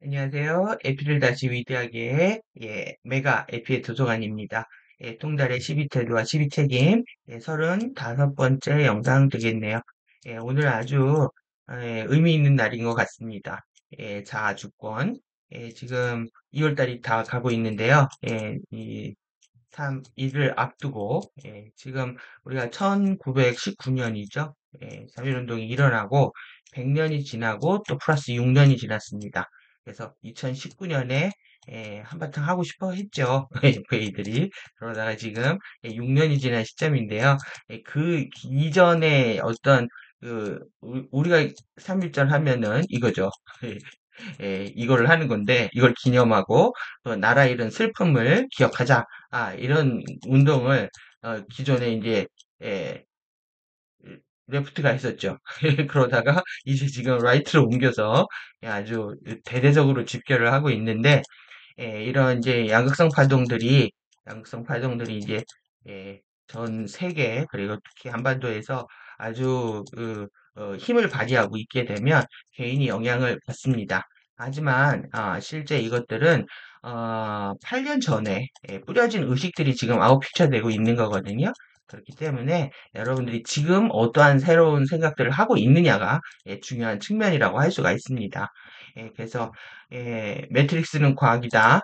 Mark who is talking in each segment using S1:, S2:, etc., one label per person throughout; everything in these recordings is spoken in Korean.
S1: 안녕하세요. 에피를 다시 위대하게 메가 에피의 도서관입니다. 통달의 12태도와 12책임 35번째 영상 되겠네요. 오늘 아주 의미 있는 날인 것 같습니다. 자아주권. 지금 2월달이 다 가고 있는데요. 이를 앞두고 지금 우리가 1919년이죠. 3.1운동이 일어나고 100년이 지나고 또 플러스 6년이 지났습니다. 그래서 2019년에 한바탕 하고 싶어 했죠. FA들이. 그러다가 지금 6년이 지난 시점인데요. 그 이전에 어떤 우리가 3.1절 하면은 이거죠. 이거를 하는 건데, 이걸 기념하고, 나라 잃은 슬픔을 기억하자. 이런 운동을, 기존에 이제, 예, 레프트가 했었죠. 그러다가, 이제 지금 라이트로 옮겨서 아주 대대적으로 집결을 하고 있는데, 이런 이제 양극성 파동들이 이제, 예, 전 세계, 그리고 특히 한반도에서 아주 힘을 발휘하고 있게 되면 개인이 영향을 받습니다. 하지만, 실제 이것들은, 8년 전에 뿌려진 의식들이 지금 아웃피처되고 있는 거거든요. 그렇기 때문에 여러분들이 지금 어떠한 새로운 생각들을 하고 있느냐가 중요한 측면이라고 할 수가 있습니다. 그래서 매트릭스는 과학이다.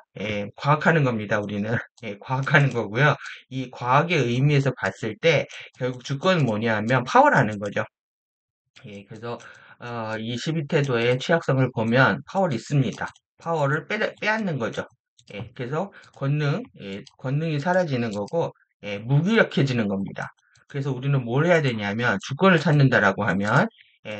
S1: 과학하는 겁니다, 우리는. 과학하는 거고요. 이 과학의 의미에서 봤을 때 결국 주권은 뭐냐 하면 파워라는 거죠. 그래서 이 12태도의 취약성을 보면 파워를 있습니다. 파워를 빼앗는 거죠. 그래서 권능이 사라지는 거고 무기력해지는 겁니다. 그래서 우리는 뭘 해야 되냐면 주권을 찾는다라고 하면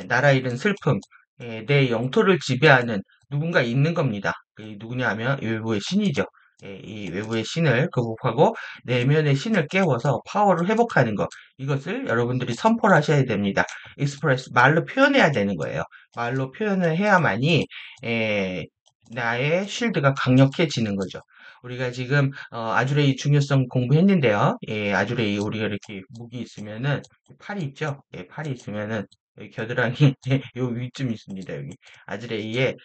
S1: 나라 잃은 슬픔, 내 영토를 지배하는 누군가 있는 겁니다. 누구냐 하면 외부의 신이죠. 이 외부의 신을 극복하고 내면의 신을 깨워서 파워를 회복하는 것. 이것을 여러분들이 선포를 하셔야 됩니다. 익스프레스 말로 표현해야 되는 거예요. 말로 표현을 해야만이 에, 나의 쉴드가 강력해지는 거죠. 우리가 지금 아주레이 중요성 공부했는데요. 아주레이 우리가 이렇게 무기 있으면은 팔이 있죠. 팔이 있으면은 여기 겨드랑이 요 위쯤 있습니다. 여기 아주레이의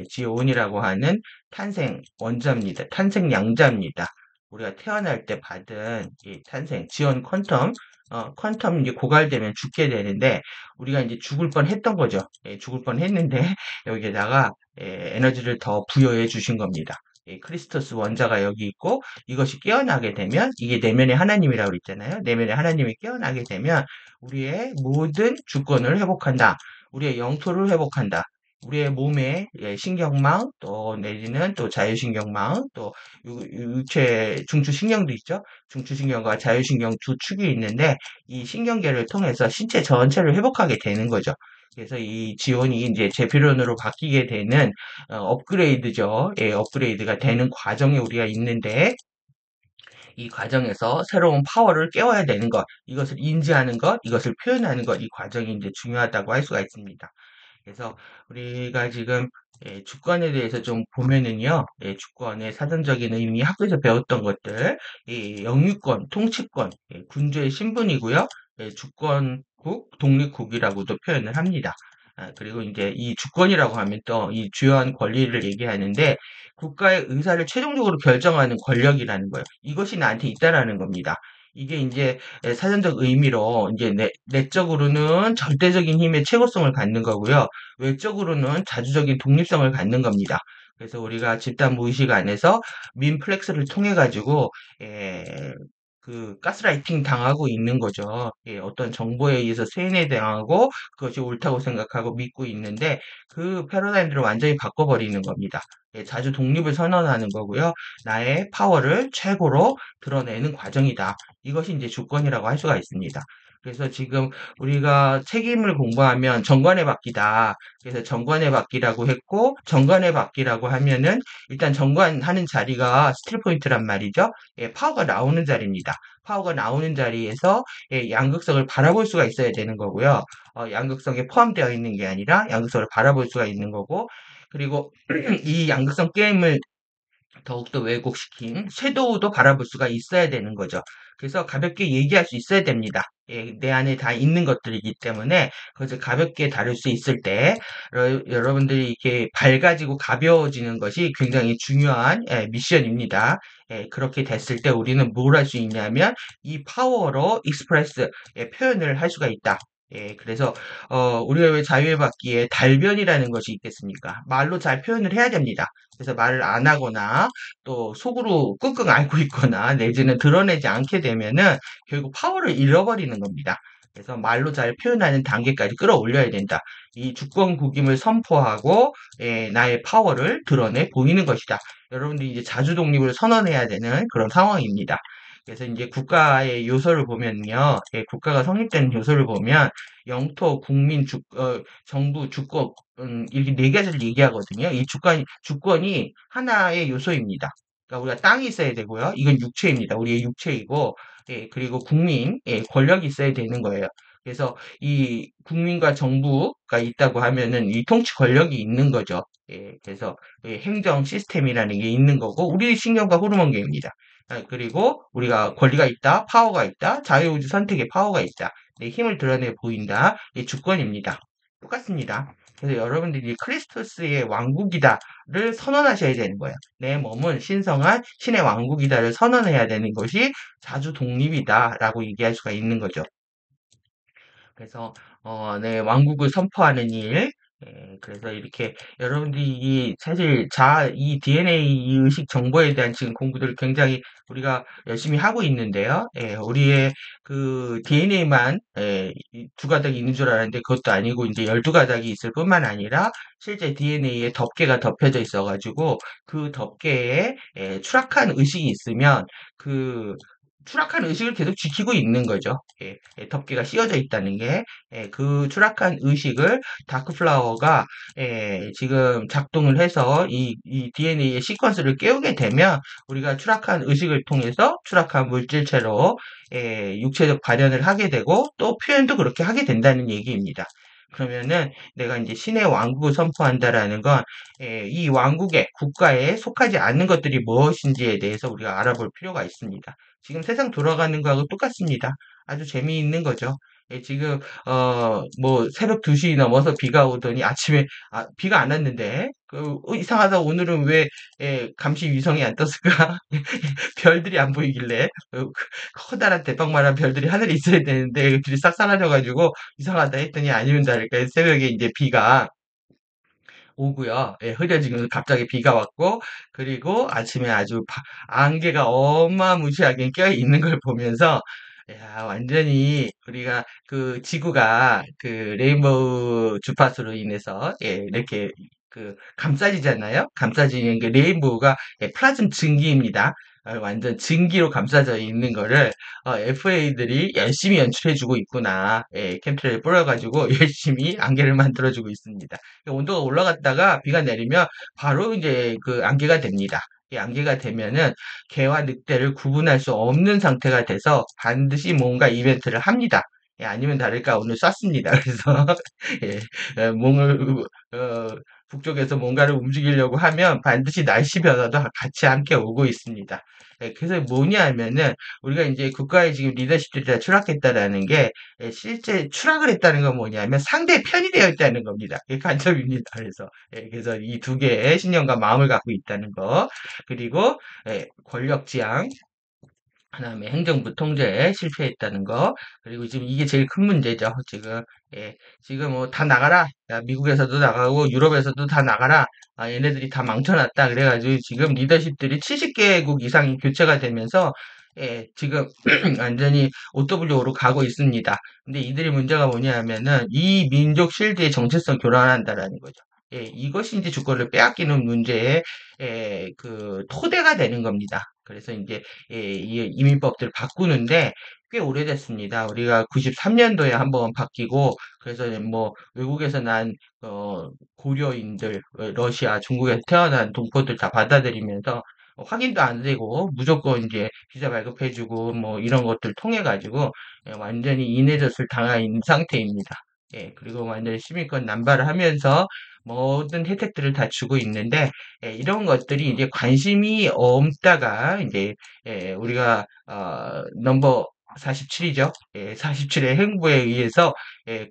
S1: 지온이라고 하는 탄생 원자입니다. 탄생 양자입니다. 우리가 태어날 때 받은 이 탄생 지온 퀀텀 이제 고갈되면 죽게 되는데 우리가 이제 죽을 뻔 했던 거죠. 죽을 뻔 했는데 여기에다가 에너지를 더 부여해 주신 겁니다. 크리스토스 원자가 여기 있고 이것이 깨어나게 되면 이게 내면의 하나님이라고 그랬잖아요. 내면의 하나님이 깨어나게 되면 우리의 모든 주권을 회복한다. 우리의 영토를 회복한다. 우리의 몸의 신경망 또 내지는 또 자율신경망 또 육체 중추신경도 있죠. 중추신경과 자율신경 두 축이 있는데 이 신경계를 통해서 신체 전체를 회복하게 되는 거죠. 그래서 이 지온이 이제 제피론으로 바뀌게 되는 업그레이드죠. 업그레이드가 되는 과정에 우리가 있는데 이 과정에서 새로운 파워를 깨워야 되는 것, 이것을 인지하는 것, 이것을 표현하는 것, 이 과정이 이제 중요하다고 할 수가 있습니다. 그래서 우리가 지금 주권에 대해서 좀 보면은요, 주권의 사전적인 의미, 학교에서 배웠던 것들, 이 영유권, 통치권, 군주의 신분이고요, 주권국, 독립국이라고도 표현을 합니다. 그리고 이제 이 주권이라고 하면 또 이 주요한 권리를 얘기하는데 국가의 의사를 최종적으로 결정하는 권력이라는 거예요. 이것이 나한테 있다라는 겁니다. 이게 이제 사전적 의미로 이제 내적으로는 절대적인 힘의 최고성을 갖는 거고요. 외적으로는 자주적인 독립성을 갖는 겁니다. 그래서 우리가 집단 무의식 안에서 민플렉스를 통해 가지고 그 가스라이팅 당하고 있는 거죠. 어떤 정보에 의해서 세뇌당하고 그것이 옳다고 생각하고 믿고 있는데 그 패러다임들을 완전히 바꿔버리는 겁니다. 자주 독립을 선언하는 거고요. 나의 파워를 최고로 드러내는 과정이다. 이것이 이제 주권이라고 할 수가 있습니다. 그래서 지금 우리가 책임을 공부하면 정관의 바뀌다. 그래서 정관의 바뀌라고 했고, 정관의 바뀌라고 하면은 일단 정관하는 자리가 스틸 포인트란 말이죠. 파워가 나오는 자리입니다. 파워가 나오는 자리에서 양극성을 바라볼 수가 있어야 되는 거고요. 양극성에 포함되어 있는 게 아니라 양극성을 바라볼 수가 있는 거고, 그리고 이 양극성 게임을 더욱더 왜곡시킨 섀도우도 바라볼 수가 있어야 되는 거죠. 그래서 가볍게 얘기할 수 있어야 됩니다. 예, 내 안에 다 있는 것들이기 때문에 그것을 가볍게 다룰 수 있을 때 여러분들이 이렇게 밝아지고 가벼워지는 것이 굉장히 중요한 미션입니다. 예, 그렇게 됐을 때 우리는 뭘 할 수 있냐면 이 파워로 익스프레스 표현을 할 수가 있다. 예, 그래서 우리가 왜 자유의 받기에 달변이라는 것이 있겠습니까? 말로 잘 표현을 해야 됩니다. 그래서 말을 안 하거나 또 속으로 끙끙 앓고 있거나 내지는 드러내지 않게 되면은 결국 파워를 잃어버리는 겁니다. 그래서 말로 잘 표현하는 단계까지 끌어올려야 된다. 이 주권국임을 선포하고 나의 파워를 드러내 보이는 것이다. 여러분들이 이제 자주 독립을 선언해야 되는 그런 상황입니다. 그래서 이제 국가의 요소를 보면요, 국가가 성립된 요소를 보면 영토, 국민, 정부, 주권 이렇게 네 가지를 얘기하거든요. 이 주권이 하나의 요소입니다. 그러니까 우리가 땅이 있어야 되고요. 이건 육체입니다. 우리의 육체이고, 그리고 국민, 권력이 있어야 되는 거예요. 그래서 이 국민과 정부가 있다고 하면은 이 통치 권력이 있는 거죠. 그래서 행정 시스템이라는 게 있는 거고, 우리 신경과 호르몬계입니다. 그리고 우리가 권리가 있다, 파워가 있다, 자유의지 선택의 파워가 있다, 내 힘을 드러내 보인다, 이 주권입니다. 똑같습니다. 그래서 여러분들이 크리스토스의 왕국이다를 선언하셔야 되는 거예요. 내 몸은 신성한 신의 왕국이다를 선언해야 되는 것이 자주 독립이다라고 얘기할 수가 있는 거죠. 그래서 네, 왕국을 선포하는 일. 그래서 이렇게 여러분들이 사실 이 DNA 의식 정보에 대한 지금 공부들을 굉장히 우리가 열심히 하고 있는데요. 우리의 그 DNA만 두 가닥이 있는 줄 알았는데 그것도 아니고 이제 12가닥이 있을 뿐만 아니라 실제 DNA에 덮개가 덮여져 있어가지고 그 덮개에 추락한 의식이 있으면 그 추락한 의식을 계속 지키고 있는 거죠. 덮개가 씌워져 있다는 게, 그 추락한 의식을 다크플라워가 지금 작동을 해서 이 DNA의 시퀀스를 깨우게 되면 우리가 추락한 의식을 통해서 추락한 물질체로 육체적 발현을 하게 되고 또 표현도 그렇게 하게 된다는 얘기입니다. 그러면은 내가 이제 신의 왕국을 선포한다라는 건 이 왕국의 국가에 속하지 않는 것들이 무엇인지에 대해서 우리가 알아볼 필요가 있습니다. 지금 세상 돌아가는 거하고 똑같습니다. 아주 재미있는 거죠. 지금 뭐 새벽 2시 넘어서 비가 오더니 아침에 비가 안 왔는데 이상하다 오늘은 왜 감시 위성이 안 떴을까? 별들이 안 보이길래 커다란 대빵만한 별들이 하늘에 있어야 되는데 별이 싹 사라져가지고 이상하다 했더니 아니면 다를까 새벽에 이제 비가 오고요. 흐려지면서 갑자기 비가 왔고, 그리고 아침에 아주 안개가 어마무시하게 껴 있는 걸 보면서, 야, 완전히 우리가 그 지구가 그 레인보우 주파수로 인해서 이렇게 감싸지잖아요. 감싸지는 그 레인보우가 플라즘 증기입니다. 완전 증기로 감싸져 있는 거를 FA들이 열심히 연출해주고 있구나. 캠트레일 뿌려가지고 열심히 안개를 만들어주고 있습니다. 온도가 올라갔다가 비가 내리면 바로 이제 그 안개가 됩니다. 이 안개가 되면은 개와 늑대를 구분할 수 없는 상태가 돼서 반드시 뭔가 이벤트를 합니다. 아니면 다를까 오늘 쐈습니다. 그래서 예, 몸을 북쪽에서 뭔가를 움직이려고 하면 반드시 날씨 변화도 같이 함께 오고 있습니다. 그래서 뭐냐 하면은 우리가 이제 국가의 지금 리더십들이 다 추락했다라는 게 실제 추락을 했다는 건 뭐냐면 상대의 편이 되어 있다는 겁니다. 이게 관점입니다. 그래서 이 두 개의 신념과 마음을 갖고 있다는 거. 그리고 권력지향, 그다음에 행정부 통제에 실패했다는 거. 그리고 지금 이게 제일 큰 문제죠. 지금 뭐 다 나가라. 야, 미국에서도 나가고 유럽에서도 다 나가라. 얘네들이 다 망쳐놨다. 그래가지고 지금 리더십들이 70개국 이상이 교체가 되면서 지금 완전히 OWO로 가고 있습니다. 근데 이들의 문제가 뭐냐 하면은 이 민족 실드의 정체성 교란한다라는 거죠. 이것이 이제 주권을 빼앗기는 문제의 그 토대가 되는 겁니다. 그래서 이제 이 이민법들을 바꾸는데 꽤 오래됐습니다. 우리가 93년도에 한번 바뀌고 그래서 뭐 외국에서 난 고려인들, 러시아, 중국에서 태어난 동포들 다 받아들이면서 확인도 안 되고 무조건 이제 비자 발급해주고 뭐 이런 것들 통해 가지고 완전히 인해젖을 당한 상태입니다. 그리고 완전히 시민권 남발을 하면서 모든 혜택들을 다 주고 있는데, 이런 것들이 이제 관심이 없다가, 이제, 우리가, 넘버 47이죠. 47의 행보에 의해서,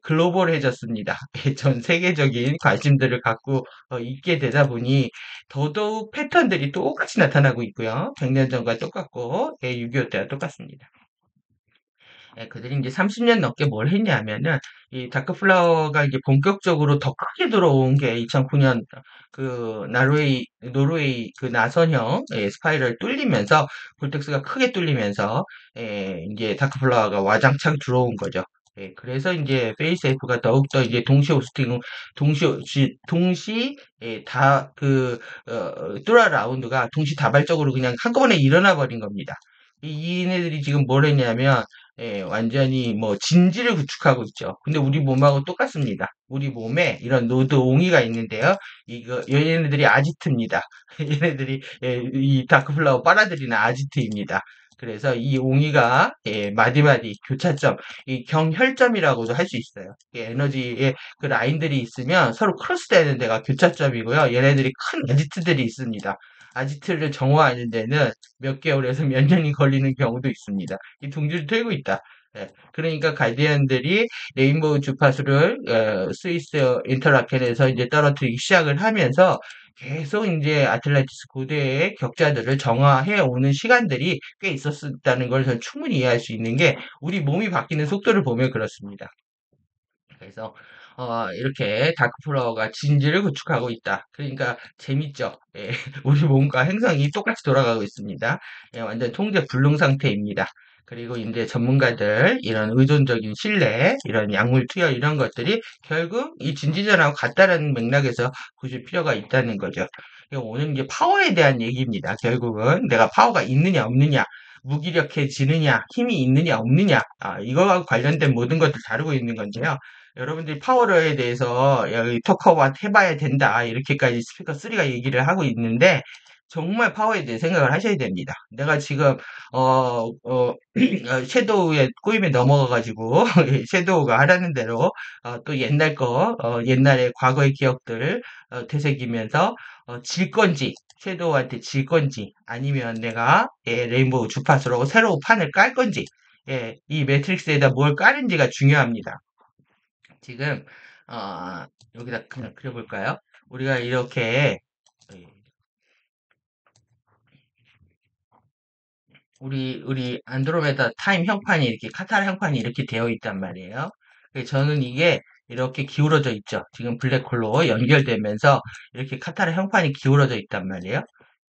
S1: 글로벌해졌습니다. 전 세계적인 관심들을 갖고 있게 되다 보니, 더더욱 패턴들이 똑같이 나타나고 있고요. 100년 전과 똑같고, 6.25 때와 똑같습니다. 그들이 이제 30년 넘게 뭘 했냐면은, 이 다크플라워가 이제 본격적으로 더 크게 들어온 게 2009년 그 노르웨이 그 나선형 스파이럴 뚫리면서, 볼텍스가 크게 뚫리면서, 이제 다크플라워가 와장창 들어온 거죠. 그래서 이제 페이스F가 더욱더 이제 다 뚜라 라운드가 동시다발적으로 그냥 한꺼번에 일어나 버린 겁니다. 얘네들이 지금 뭘 했냐면, 완전히 뭐 진지를 구축하고 있죠. 근데 우리 몸하고 똑같습니다. 우리 몸에 이런 노드옹이가 있는데요. 얘네들이 아지트입니다. 얘네들이 이 다크플라워 빨아들이는 아지트입니다. 그래서 이 옹이가 마디마디 교차점, 이 경혈점이라고도 할 수 있어요. 에너지의 그 라인들이 있으면 서로 크로스되는 데가 교차점이고요. 얘네들이 큰 아지트들이 있습니다. 아지트를 정화하는 데는 몇 개월에서 몇 년이 걸리는 경우도 있습니다. 이 둥지를 틀고 있다. 그러니까 가디언들이 레인보우 주파수를 스위스 인터라켄에서 이제 떨어뜨리기 시작을 하면서 계속 이제 아틀란티스 고대의 격자들을 정화해 오는 시간들이 꽤 있었다는 걸 저는 충분히 이해할 수 있는 게 우리 몸이 바뀌는 속도를 보면 그렇습니다. 그래서 이렇게 다크플라워가 진지를 구축하고 있다. 그러니까 재밌죠. 우리 몸과 행성이 똑같이 돌아가고 있습니다. 완전 통제 불능 상태입니다. 그리고 이제 전문가들 이런 의존적인 신뢰, 이런 약물 투여 이런 것들이 결국 이 진지전하고 같다라는 맥락에서 보실 필요가 있다는 거죠. 오늘 이제 파워에 대한 얘기입니다. 결국은 내가 파워가 있느냐 없느냐, 무기력해지느냐, 힘이 있느냐 없느냐, 이거와 관련된 모든 것들 다루고 있는 건데요. 여러분들이 파워러에 대해서 여기 토커와 해봐야 된다. 이렇게까지 스피커 3가 얘기를 하고 있는데, 정말 파워에 대해 생각을 하셔야 됩니다. 내가 지금, 섀도우의 꼬임에 넘어가가지고, 섀도우가 하라는 대로, 또 옛날의 과거의 기억들을 되새기면서, 질 건지, 섀도우한테 질 건지, 아니면 내가, 레인보우 주파수로 새로운 판을 깔 건지, 이 매트릭스에다 뭘 깔은지가 중요합니다. 지금 여기다 그냥 그려볼까요? 우리가 이렇게 예, 우리 안드로메다 타임 형판이 이렇게 카타르 형판이 이렇게 되어 있단 말이에요. 저는 이게 이렇게 기울어져 있죠. 지금 블랙홀로 연결되면서 이렇게 카타르 형판이 기울어져 있단 말이에요.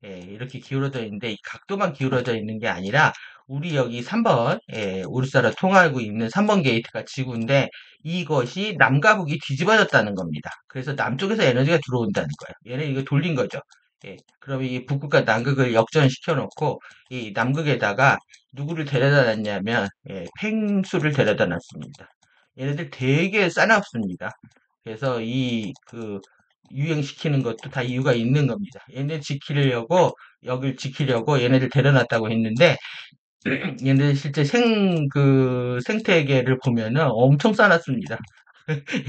S1: 이렇게 기울어져 있는데 이 각도만 기울어져 있는 게 아니라 우리 여기 3번 우르사라 통하고 있는 3번 게이트가 지구인데 이것이 남과 북이 뒤집어졌다는 겁니다. 그래서 남쪽에서 에너지가 들어온다는 거예요. 얘는 이거 돌린 거죠. 그러면 이 북극과 남극을 역전시켜 놓고 이 남극에다가 누구를 데려다 놨냐면 펭수를 데려다 놨습니다. 얘네들 되게 싸납습니다. 그래서 유행시키는 것도 다 이유가 있는 겁니다. 여길 지키려고 얘네들 데려놨다고 했는데 얘네들 실제 생태계를 보면은 엄청 싸놨습니다.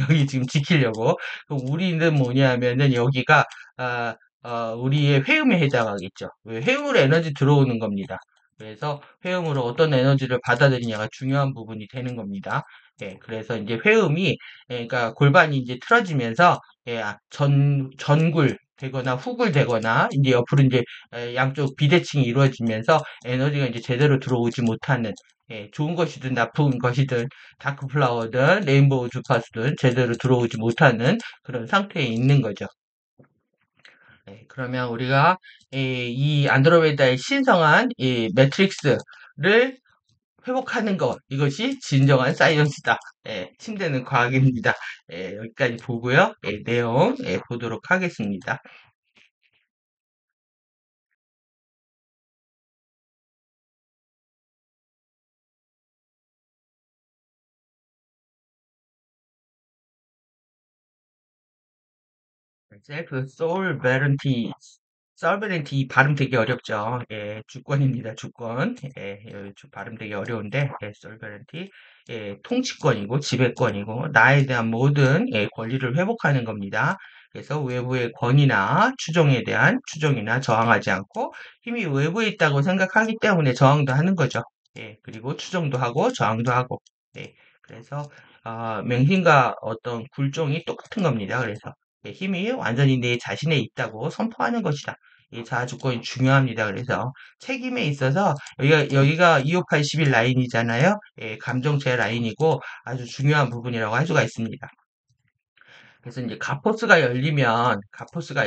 S1: 여기 지금 지키려고. 그럼 우리는 뭐냐면은 여기가, 아, 우리의 회음에 해당하겠죠. 회음으로 에너지 들어오는 겁니다. 그래서 회음으로 어떤 에너지를 받아들이냐가 중요한 부분이 되는 겁니다. 그래서 이제 그러니까 골반이 이제 틀어지면서, 전굴 되거나 훅을 되거나, 이제 옆으로 이제 양쪽 비대칭이 이루어지면서 에너지가 이제 제대로 들어오지 못하는, 좋은 것이든 나쁜 것이든 다크플라워든 레인보우 주파수든 제대로 들어오지 못하는 그런 상태에 있는 거죠. 그러면 우리가 이 안드로메다의 신성한 이 매트릭스를 회복하는 것, 이것이 진정한 사이언스다. 침대는 과학입니다. 여기까지 보고요. 내용 보도록 하겠습니다. 셀프 소울 베런티 서베렌티 이 발음 되게 어렵죠. 예, 주권입니다. 주권. 예, 발음 되게 어려운데, 예, 서베렌티. 예, 통치권이고, 지배권이고, 나에 대한 모든 예, 권리를 회복하는 겁니다. 그래서 외부의 권위나 추종에 대한 추종이나 저항하지 않고 힘이 외부에 있다고 생각하기 때문에 저항도 하는 거죠. 예, 그리고 추종도 하고 저항도 하고. 예, 그래서 맹신과 어떤 굴종이 똑같은 겁니다. 그래서 예, 힘이 완전히 내 자신에 있다고 선포하는 것이다. 이 자아주권이 중요합니다. 그래서 책임에 있어서 여기가 2581 라인이잖아요. 예, 감정체 라인이고 아주 중요한 부분이라고 할 수가 있습니다. 그래서 이제 가포스가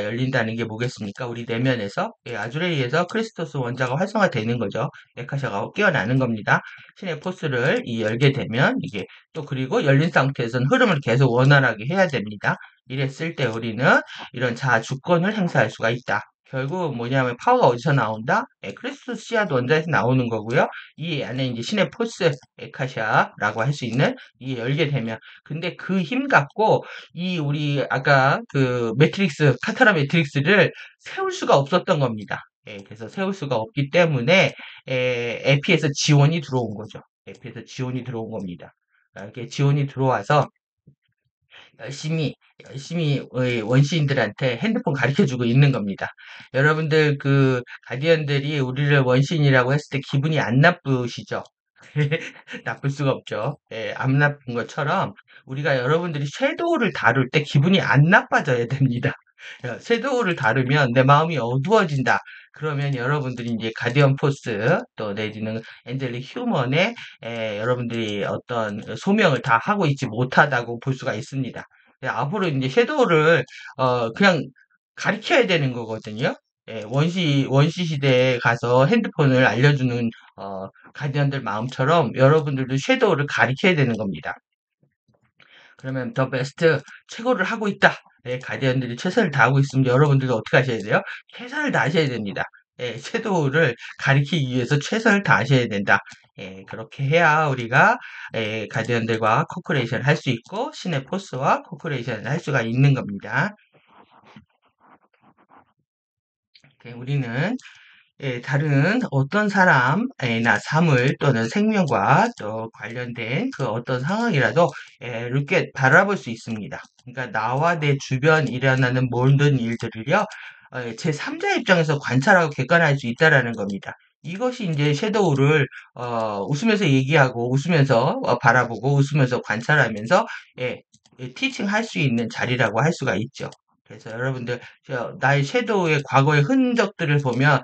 S1: 열린다는 게 뭐겠습니까? 우리 내면에서 예, 아주레이에서 크리스토스 원자가 활성화되는 거죠. 에카샤가 깨어나는 겁니다. 신의 포스를 열게 되면 이게 또 그리고 열린 상태에서는 흐름을 계속 원활하게 해야 됩니다. 이랬을 때 우리는 이런 자아 주권을 행사할 수가 있다. 결국 뭐냐면 파워가 어디서 나온다? 예, 크리스토스 씨앗 원자에서 나오는 거고요. 이 안에 이제 신의 포스 에카샤라고 할 수 있는 이게 열게 되면 근데 그 힘 갖고 이 우리 아까 그 매트릭스 카타라 매트릭스를 세울 수가 없었던 겁니다. 예, 그래서 세울 수가 없기 때문에 에피에서 지원이 들어온 거죠. 에피에서 지원이 들어온 겁니다. 이렇게 지원이 들어와서 열심히 열심히 원시인들한테 핸드폰 가르쳐주고 있는 겁니다. 여러분들 그 가디언들이 우리를 원시인이라고 했을 때 기분이 안 나쁘시죠? 나쁠 수가 없죠. 예, 안 나쁜 것처럼 우리가 여러분들이 섀도우를 다룰 때 기분이 안 나빠져야 됩니다. 섀도우를 다루면 내 마음이 어두워진다. 그러면 여러분들이 이제 가디언 포스 또 내지는 엔젤릭 휴먼에 여러분들이 어떤 소명을 다 하고 있지 못하다고 볼 수가 있습니다. 앞으로 이제 섀도우를 그냥 가르쳐야 되는 거거든요. 예, 원시 시대에 가서 핸드폰을 알려주는 가디언들 마음처럼 여러분들도 섀도우를 가르쳐야 되는 겁니다. 그러면 더 베스트 최고를 하고 있다. 예, 가디언들이 최선을 다하고 있으면 여러분들도 어떻게 하셔야 돼요? 최선을 다하셔야 됩니다. 예, 섀도우를 가리키기 위해서 최선을 다하셔야 된다. 예, 그렇게 해야 우리가 가디언들과 코크레이션을 할 수 있고 신의 포스와 코크레이션을 할 수가 있는 겁니다. 우리는 다른 어떤 사람이나 사물 또는 생명과 또 관련된 그 어떤 상황이라도 이렇게 바라볼 수 있습니다. 그러니까 나와 내 주변 일어나는 모든 일들을요, 제3자 입장에서 관찰하고 객관할 수 있다라는 겁니다. 이것이 이제 섀도우를 웃으면서 얘기하고 웃으면서 바라보고 웃으면서 관찰하면서 예, 티칭 할 수 있는 자리라고 할 수가 있죠. 그래서 여러분들 나의 섀도우의 과거의 흔적들을 보면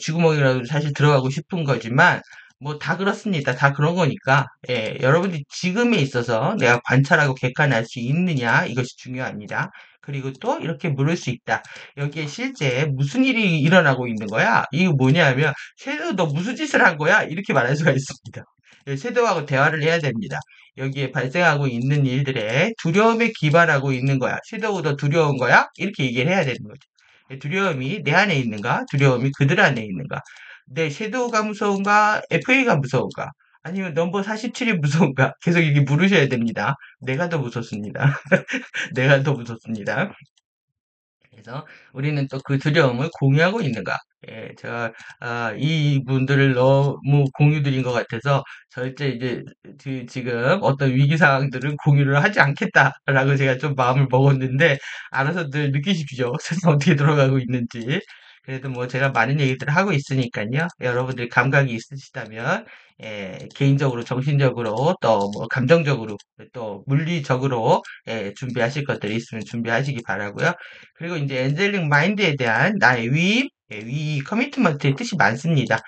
S1: 쥐구멍이라도 사실 들어가고 싶은 거지만 뭐 다 그렇습니다. 다 그런 거니까 예, 여러분들이 지금에 있어서 내가 관찰하고 객관할 수 있느냐 이것이 중요합니다. 그리고 또 이렇게 물을 수 있다. 여기에 실제 무슨 일이 일어나고 있는 거야? 이거 뭐냐면 섀도우 너 무슨 짓을 한 거야? 이렇게 말할 수가 있습니다. 예, 섀도우하고 대화를 해야 됩니다. 여기에 발생하고 있는 일들에 두려움에 기반하고 있는 거야. 섀도우도 두려운 거야? 이렇게 얘기를 해야 되는 거죠. 두려움이 내 안에 있는가? 두려움이 그들 안에 있는가? 내 섀도우가 무서운가? FA가 무서운가? 아니면 넘버 47이 무서운가? 계속 이렇게 물으셔야 됩니다. 내가 더 무섭습니다. 내가 더 무섭습니다. 그래서 우리는 또 그 두려움을 공유하고 있는가? 예, 제가 이분들을 너무 공유드린 것 같아서 절대 이제 지금 어떤 위기 상황들은 공유를 하지 않겠다라고 제가 좀 마음을 먹었는데 알아서 늘 느끼십시오. 세상 어떻게 돌아가고 있는지. 그래도 뭐 제가 많은 얘기들을 하고 있으니까요. 여러분들이 감각이 있으시다면 개인적으로, 정신적으로, 또 뭐 감정적으로, 또 물리적으로 준비하실 것들이 있으면 준비하시기 바라고요. 그리고 이제 엔젤링 마인드에 대한 나의 위임, 위 커미트먼트의 뜻이 많습니다.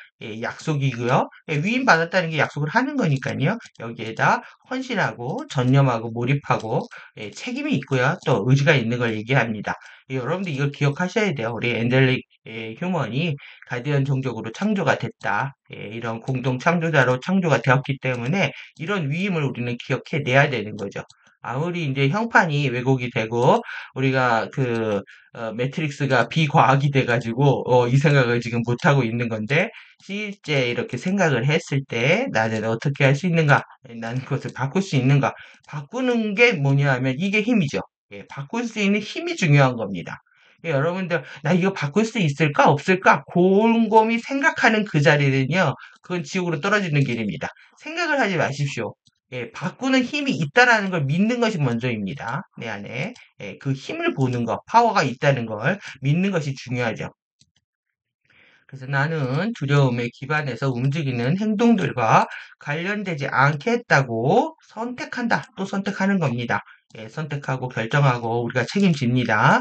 S1: 약속이고요. 위임 받았다는 게 약속을 하는 거니까요. 여기에다 헌신하고 전념하고 몰입하고 책임이 있고요. 또 의지가 있는 걸 얘기합니다. 여러분들 이걸 기억하셔야 돼요. 우리 엔젤릭 휴먼이 가디언 종족으로 창조가 됐다. 이런 공동 창조자로 창조가 되었기 때문에 이런 위임을 우리는 기억해내야 되는 거죠. 아무리 이제 형판이 왜곡이 되고 우리가 그 매트릭스가 비과학이 돼가지고 이 생각을 지금 못하고 있는 건데 실제 이렇게 생각을 했을 때 나는 어떻게 할 수 있는가? 나는 그것을 바꿀 수 있는가? 바꾸는 게 뭐냐 하면 이게 힘이죠. 바꿀 수 있는 힘이 중요한 겁니다. 여러분들 나 이거 바꿀 수 있을까 없을까 곰곰이 생각하는 그 자리는요. 그건 지옥으로 떨어지는 길입니다. 생각을 하지 마십시오. 바꾸는 힘이 있다라는 걸 믿는 것이 먼저입니다. 내 안에 그 힘을 보는 것, 파워가 있다는 걸 믿는 것이 중요하죠. 그래서 나는 두려움에 기반해서 움직이는 행동들과 관련되지 않겠다고 선택한다. 또 선택하는 겁니다. 선택하고 결정하고 우리가 책임집니다.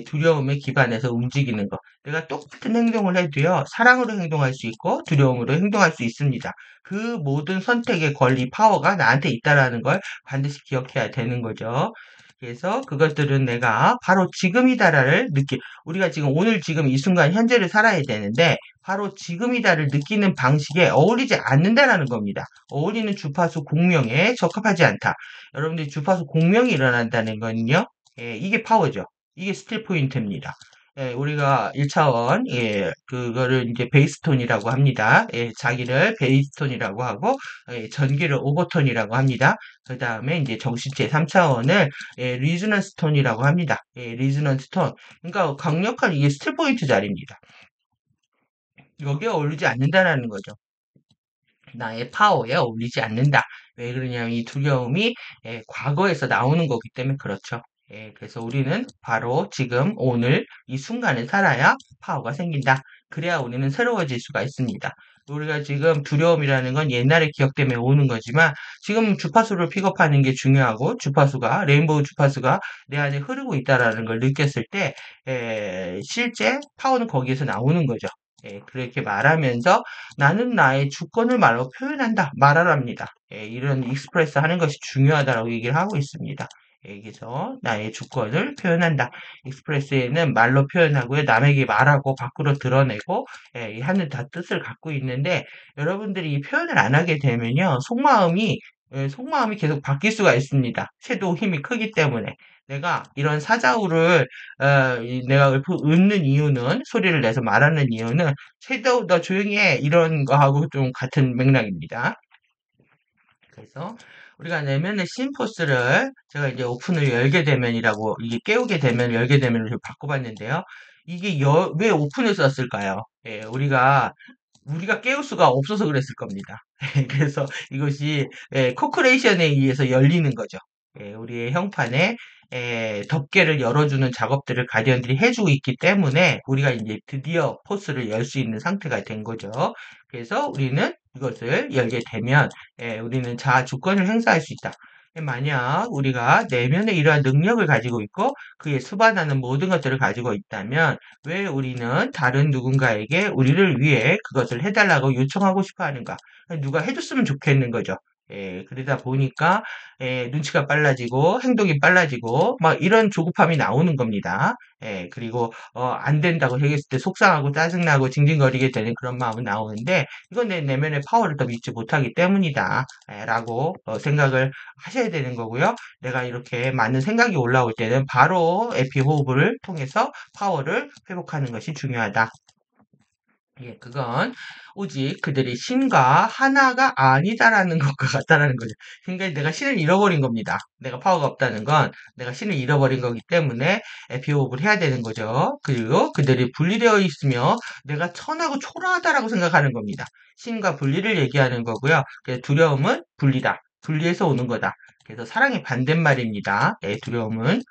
S1: 두려움에 기반해서 움직이는 것. 내가 똑같은 행동을 해도요, 사랑으로 행동할 수 있고 두려움으로 행동할 수 있습니다. 그 모든 선택의 권리, 파워가 나한테 있다라는 걸 반드시 기억해야 되는 거죠. 그래서 그것들은 내가 바로 지금이다를 우리가 지금 오늘 지금 이 순간 현재를 살아야 되는데 바로 지금이다를 느끼는 방식에 어울리지 않는다라는 겁니다. 어울리는 주파수 공명에 적합하지 않다. 여러분들이 주파수 공명이 일어난다는 건요. 이게 파워죠. 이게 스틸 포인트입니다. 우리가 1차원, 그거를 이제 베이스톤이라고 합니다. 자기를 베이스톤이라고 하고, 전기를 오버톤이라고 합니다. 그 다음에 이제 정신체 3차원을 리즈넌스 톤이라고 합니다. 리즈넌스 톤. 그러니까 강력한 이게 스틸 포인트 자리입니다. 여기에 어울리지 않는다라는 거죠. 나의 파워에 어울리지 않는다. 왜 그러냐면 이 두려움이 과거에서 나오는 거기 때문에 그렇죠. 그래서 우리는 바로 지금 오늘 이 순간을 살아야 파워가 생긴다. 그래야 우리는 새로워질 수가 있습니다. 우리가 지금 두려움이라는 건 옛날의 기억 때문에 오는 거지만 지금 주파수를 픽업하는 게 중요하고 주파수가 레인보우 주파수가 내 안에 흐르고 있다라는 걸 느꼈을 때 실제 파워는 거기에서 나오는 거죠. 그렇게 말하면서 나는 나의 주권을 말로 표현한다. 말하랍니다. 이런 익스프레스 하는 것이 중요하다라고 얘기를 하고 있습니다. 그래서 나의 주권을 표현한다. 익스프레스에는 말로 표현하고요. 남에게 말하고 밖으로 드러내고 이 하는 다 뜻을 갖고 있는데 여러분들이 이 표현을 안 하게 되면요. 속마음이 계속 바뀔 수가 있습니다. 섀도우 힘이 크기 때문에. 내가 이런 사자우를 내가 읊는 이유는 소리를 내서 말하는 이유는 섀도우 너 조용히 해 이런 거하고 좀 같은 맥락입니다. 그래서 우리가 내면의 심포스를 제가 이제 오픈을 열게 되면이라고 이게 깨우게 되면 열게 되면을 바꿔봤는데요. 이게 왜 오픈을 썼을까요? 우리가 깨울 수가 없어서 그랬을 겁니다. 그래서 이것이 코크레이션에 의해서 열리는 거죠. 우리의 형판에 덮개를 열어주는 작업들을 가디언들이 해주고 있기 때문에 우리가 이제 드디어 포스를 열 수 있는 상태가 된 거죠. 그래서 우리는 이것을 열게 되면 우리는 자아 주권을 행사할 수 있다. 만약 우리가 내면에 이러한 능력을 가지고 있고 그에 수반하는 모든 것들을 가지고 있다면 왜 우리는 다른 누군가에게 우리를 위해 그것을 해달라고 요청하고 싶어 하는가? 누가 해줬으면 좋겠는 거죠. 그러다 보니까 눈치가 빨라지고 행동이 빨라지고 막 이런 조급함이 나오는 겁니다. 그리고 안 된다고 얘기했을 때 속상하고 짜증나고 징징거리게 되는 그런 마음은 나오는데 이건 내 내면의 파워를 더 믿지 못하기 때문이다. 라고 생각을 하셔야 되는 거고요. 내가 이렇게 많은 생각이 올라올 때는 바로 에피호흡을 통해서 파워를 회복하는 것이 중요하다. 그건 오직 그들이 신과 하나가 아니다라는 것과 같다라는 거죠. 그러니까 내가 신을 잃어버린 겁니다. 내가 파워가 없다는 건 내가 신을 잃어버린 거기 때문에 비호흡을 해야 되는 거죠. 그리고 그들이 분리되어 있으며 내가 천하고 초라하다라고 생각하는 겁니다. 신과 분리를 얘기하는 거고요. 그래서 두려움은 분리다. 분리해서 오는 거다. 그래서 사랑의 반대말입니다. 두려움은.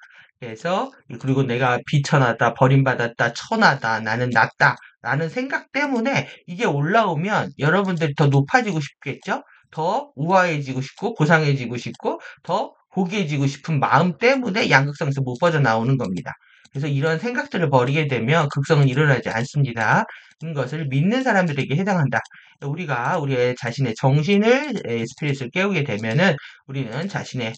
S1: 그래서 그리고 내가 비천하다, 버림받았다, 천하다, 나는 낫다. 라는 생각 때문에 이게 올라오면 여러분들이 더 높아지고 싶겠죠? 더 우아해지고 싶고 고상해지고 싶고 더 고귀해지고 싶은 마음 때문에 양극성에서 못 빠져나오는 겁니다. 그래서 이런 생각들을 버리게 되면 극성은 일어나지 않습니다. 이것을 믿는 사람들에게 해당한다. 우리가 우리의 자신의 정신을 스피릿을 깨우게 되면은 우리는 자신의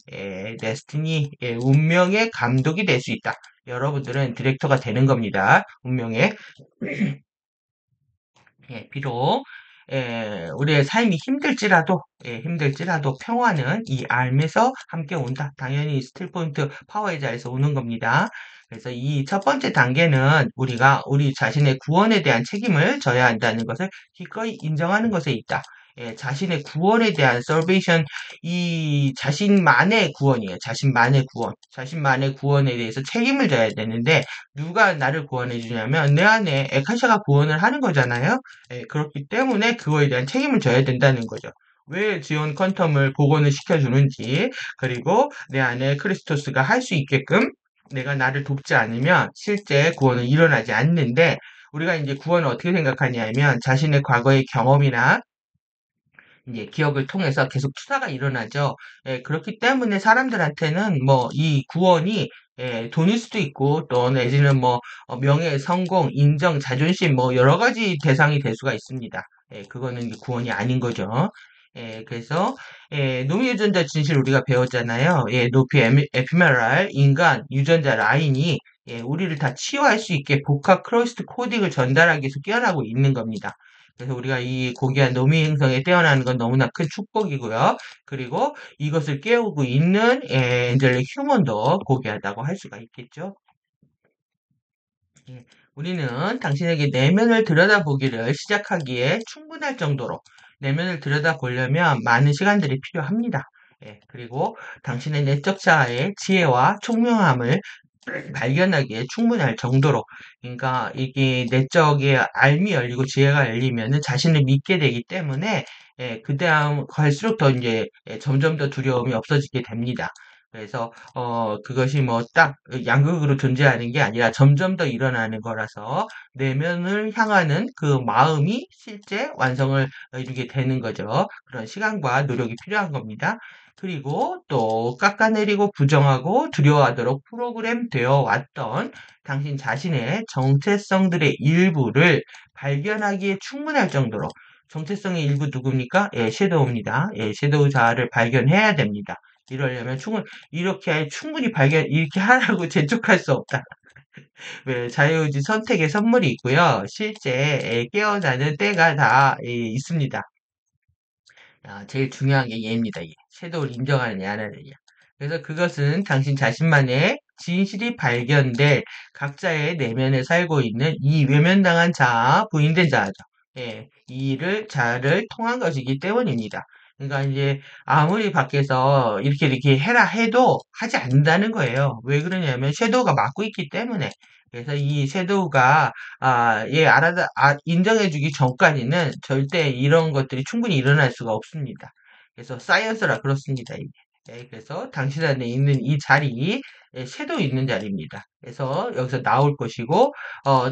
S1: 데스티니 운명의 감독이 될 수 있다. 여러분들은 디렉터가 되는 겁니다. 운명의 비록 우리의 삶이 힘들지라도 평화는 이 삶에서 함께 온다. 당연히 스틸 포인트 파워의 자리에서 오는 겁니다. 그래서 이 첫 번째 단계는 우리가 우리 자신의 구원에 대한 책임을 져야 한다는 것을 기꺼이 인정하는 것에 있다. 자신의 구원에 대한 salvation, 이 자신만의 구원이에요. 자신만의 구원. 자신만의 구원에 대해서 책임을 져야 되는데, 누가 나를 구원해 주냐면, 내 안에 에카샤가 구원을 하는 거잖아요? 그렇기 때문에 그거에 대한 책임을 져야 된다는 거죠. 왜 지온 퀀텀을 복원을 시켜주는지, 그리고 내 안에 크리스토스가 할 수 있게끔 내가 나를 돕지 않으면 실제 구원은 일어나지 않는데, 우리가 이제 구원을 어떻게 생각하냐면 자신의 과거의 경험이나 이제 기억을 통해서 계속 투사가 일어나죠. 그렇기 때문에 사람들한테는 뭐 이 구원이 돈일 수도 있고 또 내지는 뭐 명예, 성공, 인정, 자존심 뭐 여러 가지 대상이 될 수가 있습니다. 그거는 이제 구원이 아닌 거죠. 그래서 노미유전자 진실 우리가 배웠잖아요. 높이 에피메랄 인간 유전자 라인이 우리를 다 치유할 수 있게 복합 크로스트 코딩을 전달하기 위해서 깨어나고 있는 겁니다. 그래서 우리가 이 고귀한 노미 행성에 태어나는 건 너무나 큰 축복이고요. 그리고 이것을 깨우고 있는 엔젤릭 휴먼도 고귀하다고 할 수가 있겠죠. 예, 우리는 당신에게 내면을 들여다보기를 시작하기에 충분할 정도로 내면을 들여다보려면 많은 시간들이 필요합니다. 그리고 당신의 내적 자아의 지혜와 총명함을 발견하기에 충분할 정도로, 그러니까 이게 내적의 알미 열리고 지혜가 열리면은 자신을 믿게 되기 때문에 그 다음 갈수록 더 이제 점점 더 두려움이 없어지게 됩니다. 그래서 그것이 뭐 딱 양극으로 존재하는 게 아니라 점점 더 일어나는 거라서 내면을 향하는 그 마음이 실제 완성을 이루게 되는 거죠. 그런 시간과 노력이 필요한 겁니다. 그리고 또 깎아내리고 부정하고 두려워하도록 프로그램 되어 왔던 당신 자신의 정체성들의 일부를 발견하기에 충분할 정도로, 정체성의 일부 누굽니까? 섀도우입니다. 섀도우 자아를 발견해야 됩니다. 이러려면 이렇게 충분히 이렇게 하라고 재촉할 수 없다. 왜 자유의지 선택의 선물이 있고요. 실제 깨어나는 때가 다 있습니다. 제일 중요한 게 얘입니다. 얘. 섀도우를 인정하느냐 안 하느냐. 그래서 그것은 당신 자신만의 진실이 발견될 각자의 내면에 살고 있는 이 외면당한 자아, 부인된 자아죠. 이를 자아를 통한 것이기 때문입니다. 그러니까 이제 아무리 밖에서 이렇게 해라 해도 하지 않는다는 거예요. 왜 그러냐면 섀도우가 막고 있기 때문에. 그래서 이 섀도우가 인정해주기 전까지는 절대 이런 것들이 충분히 일어날 수가 없습니다. 그래서 사이언스라 그렇습니다. 이게. 그래서 당신 안에 있는 이 자리, 섀도우 있는 자리입니다. 그래서 여기서 나올 것이고,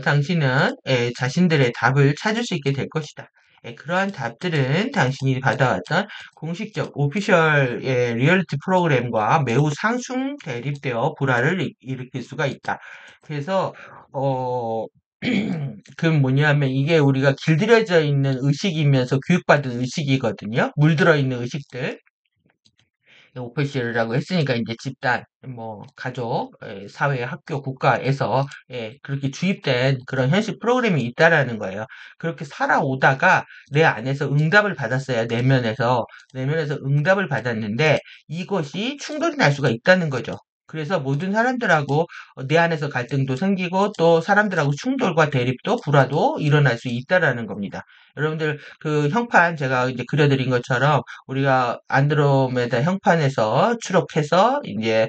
S1: 당신은 자신들의 답을 찾을 수 있게 될 것이다. 그러한 답들은 당신이 받아왔던 공식적 오피셜 리얼리티 프로그램과 매우 상충 대립되어 불화를 일으킬 수가 있다. 그래서 어, 그 뭐냐면 이게 우리가 길들여져 있는 의식이면서 교육받은 의식이거든요. 물들어 있는 의식들. 오피셜이라고 했으니까 이제 집단, 뭐 가족, 사회, 학교, 국가에서 그렇게 주입된 그런 현실 프로그램이 있다라는 거예요. 그렇게 살아오다가 내 안에서 응답을 받았어요. 내면에서 응답을 받았는데 이것이 충돌이 날 수가 있다는 거죠. 그래서 모든 사람들하고 내 안에서 갈등도 생기고 또 사람들하고 충돌과 대립도 불화도 일어날 수 있다라는 겁니다. 여러분들 그 형판 제가 이제 그려드린 것처럼 우리가 안드로메다 형판에서 추록해서 이제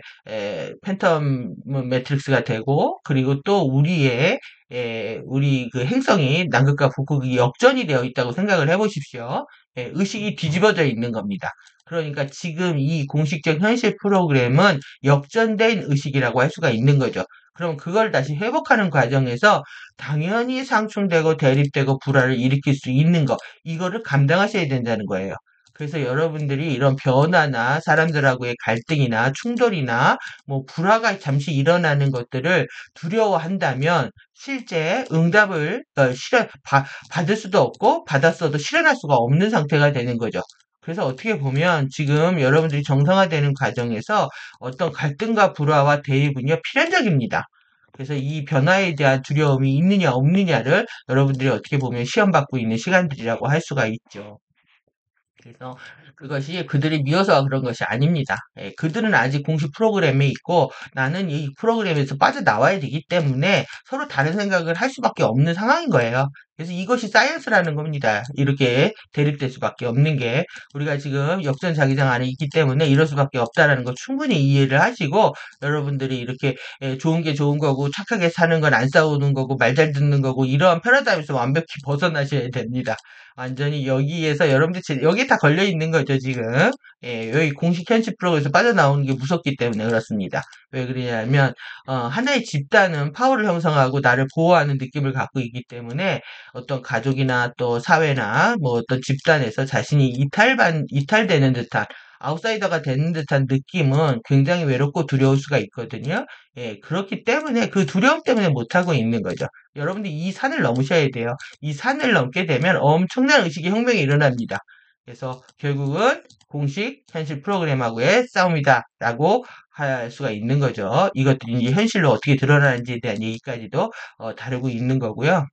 S1: 팬텀 매트릭스가 되고, 그리고 또 우리 그 행성이 남극과 북극이 역전이 되어 있다고 생각을 해보십시오. 의식이 뒤집어져 있는 겁니다. 그러니까 지금 이 공식적 현실 프로그램은 역전된 의식이라고 할 수가 있는 거죠. 그럼 그걸 다시 회복하는 과정에서 당연히 상충되고 대립되고 불화를 일으킬 수 있는 거, 이거를 감당하셔야 된다는 거예요. 그래서 여러분들이 이런 변화나 사람들하고의 갈등이나 충돌이나 뭐 불화가 잠시 일어나는 것들을 두려워한다면 실제 응답을 받을 수도 없고 받았어도 실현할 수가 없는 상태가 되는 거죠. 그래서 어떻게 보면 지금 여러분들이 정상화되는 과정에서 어떤 갈등과 불화와 대립은요, 필연적입니다. 그래서 이 변화에 대한 두려움이 있느냐 없느냐를 여러분들이 어떻게 보면 시험받고 있는 시간들이라고 할 수가 있죠. 그래서 그것이 그들이 미워서 그런 것이 아닙니다. 그들은 아직 공식 프로그램에 있고 나는 이 프로그램에서 빠져나와야 되기 때문에 서로 다른 생각을 할 수밖에 없는 상황인 거예요. 그래서 이것이 사이언스라는 겁니다. 이렇게 대립될 수밖에 없는 게 우리가 지금 역전자기장 안에 있기 때문에 이럴 수밖에 없다라는 거 충분히 이해를 하시고 여러분들이 이렇게 좋은 게 좋은 거고 착하게 사는 건 안 싸우는 거고 말 잘 듣는 거고 이러한 패러다임에서 완벽히 벗어나셔야 됩니다. 완전히 여기에서 여러분들 여기에 다 걸려 있는 거죠 지금. 여기 공식 현실 프로그램에서 빠져나오는 게 무섭기 때문에 그렇습니다. 왜 그러냐면 하나의 집단은 파워를 형성하고 나를 보호하는 느낌을 갖고 있기 때문에 어떤 가족이나 또 사회나 뭐 어떤 집단에서 자신이 이탈되는 듯한 아웃사이더가 되는 듯한 느낌은 굉장히 외롭고 두려울 수가 있거든요. 그렇기 때문에 그 두려움 때문에 못하고 있는 거죠. 여러분들 이 산을 넘으셔야 돼요. 이 산을 넘게 되면 엄청난 의식의 혁명이 일어납니다. 그래서 결국은 공식 현실 프로그램하고의 싸움이다라고 할 수가 있는 거죠. 이것들이 이제 현실로 어떻게 드러나는지에 대한 얘기까지도 다루고 있는 거고요.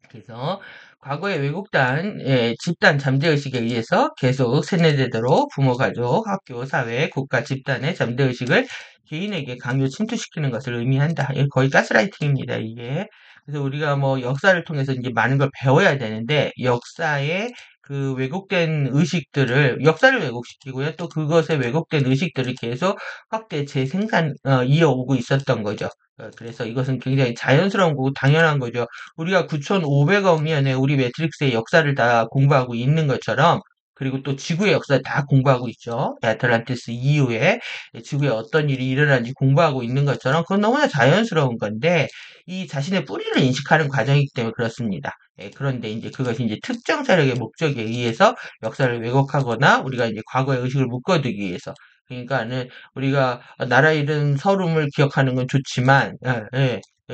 S1: 그래서 과거의 왜곡된 집단 잠재의식에 의해서 계속 세뇌되도록 부모, 가족, 학교, 사회, 국가, 집단의 잠재의식을 개인에게 강요 침투시키는 것을 의미한다. 이게 거의 가스라이팅입니다, 이게. 그래서 우리가 뭐 역사를 통해서 이제 많은 걸 배워야 되는데 역사의 그 왜곡된 의식들을 역사를 왜곡시키고요. 또 그것의 왜곡된 의식들을 계속 확대 재생산 이어오고 있었던 거죠. 그래서 이것은 굉장히 자연스러운 거고 당연한 거죠. 우리가 9,500억 년의 우리 매트릭스의 역사를 다 공부하고 있는 것처럼 그리고 또 지구의 역사를 다 공부하고 있죠. 애틀란티스 이후에 지구에 어떤 일이 일어나는지 공부하고 있는 것처럼 그건 너무나 자연스러운 건데 이 자신의 뿌리를 인식하는 과정이기 때문에 그렇습니다. 그런데 이제 그것이 이제 특정 세력의 목적에 의해서 역사를 왜곡하거나 우리가 이제 과거의 의식을 묶어두기 위해서 그러니까는 우리가 나라 잃은 서름을 기억하는 건 좋지만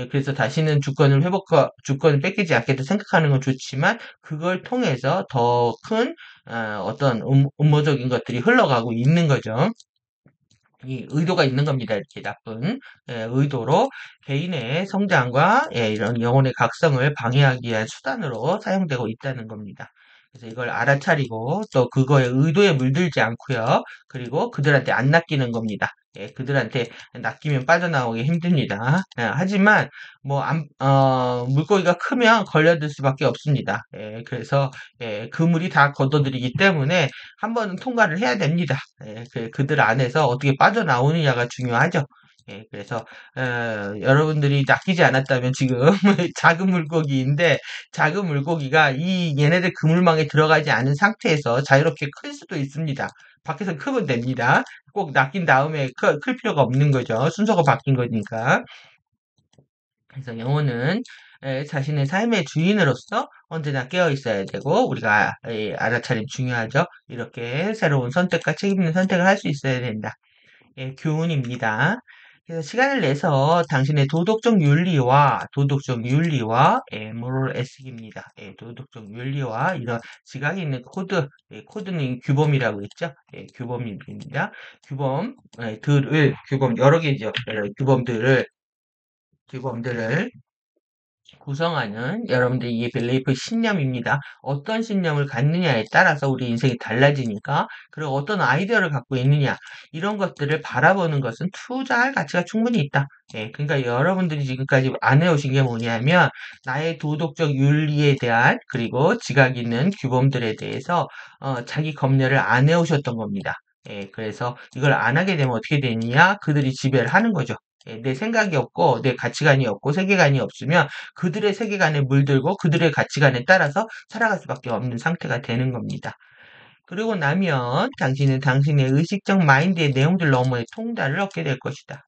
S1: 그래서 다시는 주권을 뺏기지 않겠다 생각하는 건 좋지만 그걸 통해서 더 큰 어떤 음모적인 것들이 흘러가고 있는 거죠. 이 의도가 있는 겁니다. 이렇게 나쁜 의도로 개인의 성장과 이런 영혼의 각성을 방해하기 위한 수단으로 사용되고 있다는 겁니다. 그래서 이걸 알아차리고 또 그거에 의도에 물들지 않고요. 그리고 그들한테 안 낚이는 겁니다. 그들한테 낚이면 빠져나오기 힘듭니다. 하지만 뭐 물고기가 크면 걸려들 수밖에 없습니다. 그래서 그물이 다 걷어들이기 때문에 한 번은 통과를 해야 됩니다. 그들 안에서 어떻게 빠져나오느냐가 중요하죠. 그래서 여러분들이 낚이지 않았다면 지금 작은 물고기인데 작은 물고기가 이 얘네들 그물망에 들어가지 않은 상태에서 자유롭게 클 수도 있습니다. 밖에서 크면 됩니다. 꼭 낚인 다음에 클 필요가 없는 거죠. 순서가 바뀐 거니까. 그래서 영혼은 자신의 삶의 주인으로서 언제나 깨어 있어야 되고 우리가 알아차림 중요하죠. 이렇게 새로운 선택과 책임 있는 선택을 할 수 있어야 된다. 교훈입니다. 그래서 시간을 내서 당신의 도덕적 윤리와 moral ethic입니다. 도덕적 윤리와 이런 지각이 있는 코드는 규범이라고 했죠. 규범입니다. 규범 여러 개죠. 여러 규범들을 구성하는 여러분들의 이 벨리프 신념입니다. 어떤 신념을 갖느냐에 따라서 우리 인생이 달라지니까 그리고 어떤 아이디어를 갖고 있느냐 이런 것들을 바라보는 것은 투자할 가치가 충분히 있다. 그러니까 여러분들이 지금까지 안 해오신 게 뭐냐면 나의 도덕적 윤리에 대한 그리고 지각 있는 규범들에 대해서 자기 검열을 안 해오셨던 겁니다. 그래서 이걸 안 하게 되면 어떻게 되느냐 그들이 지배를 하는 거죠. 내 생각이 없고 내 가치관이 없고 세계관이 없으면 그들의 세계관에 물들고 그들의 가치관에 따라서 살아갈 수밖에 없는 상태가 되는 겁니다. 그리고 나면 당신은 당신의 의식적 마인드의 내용들 너머의 통달을 얻게 될 것이다.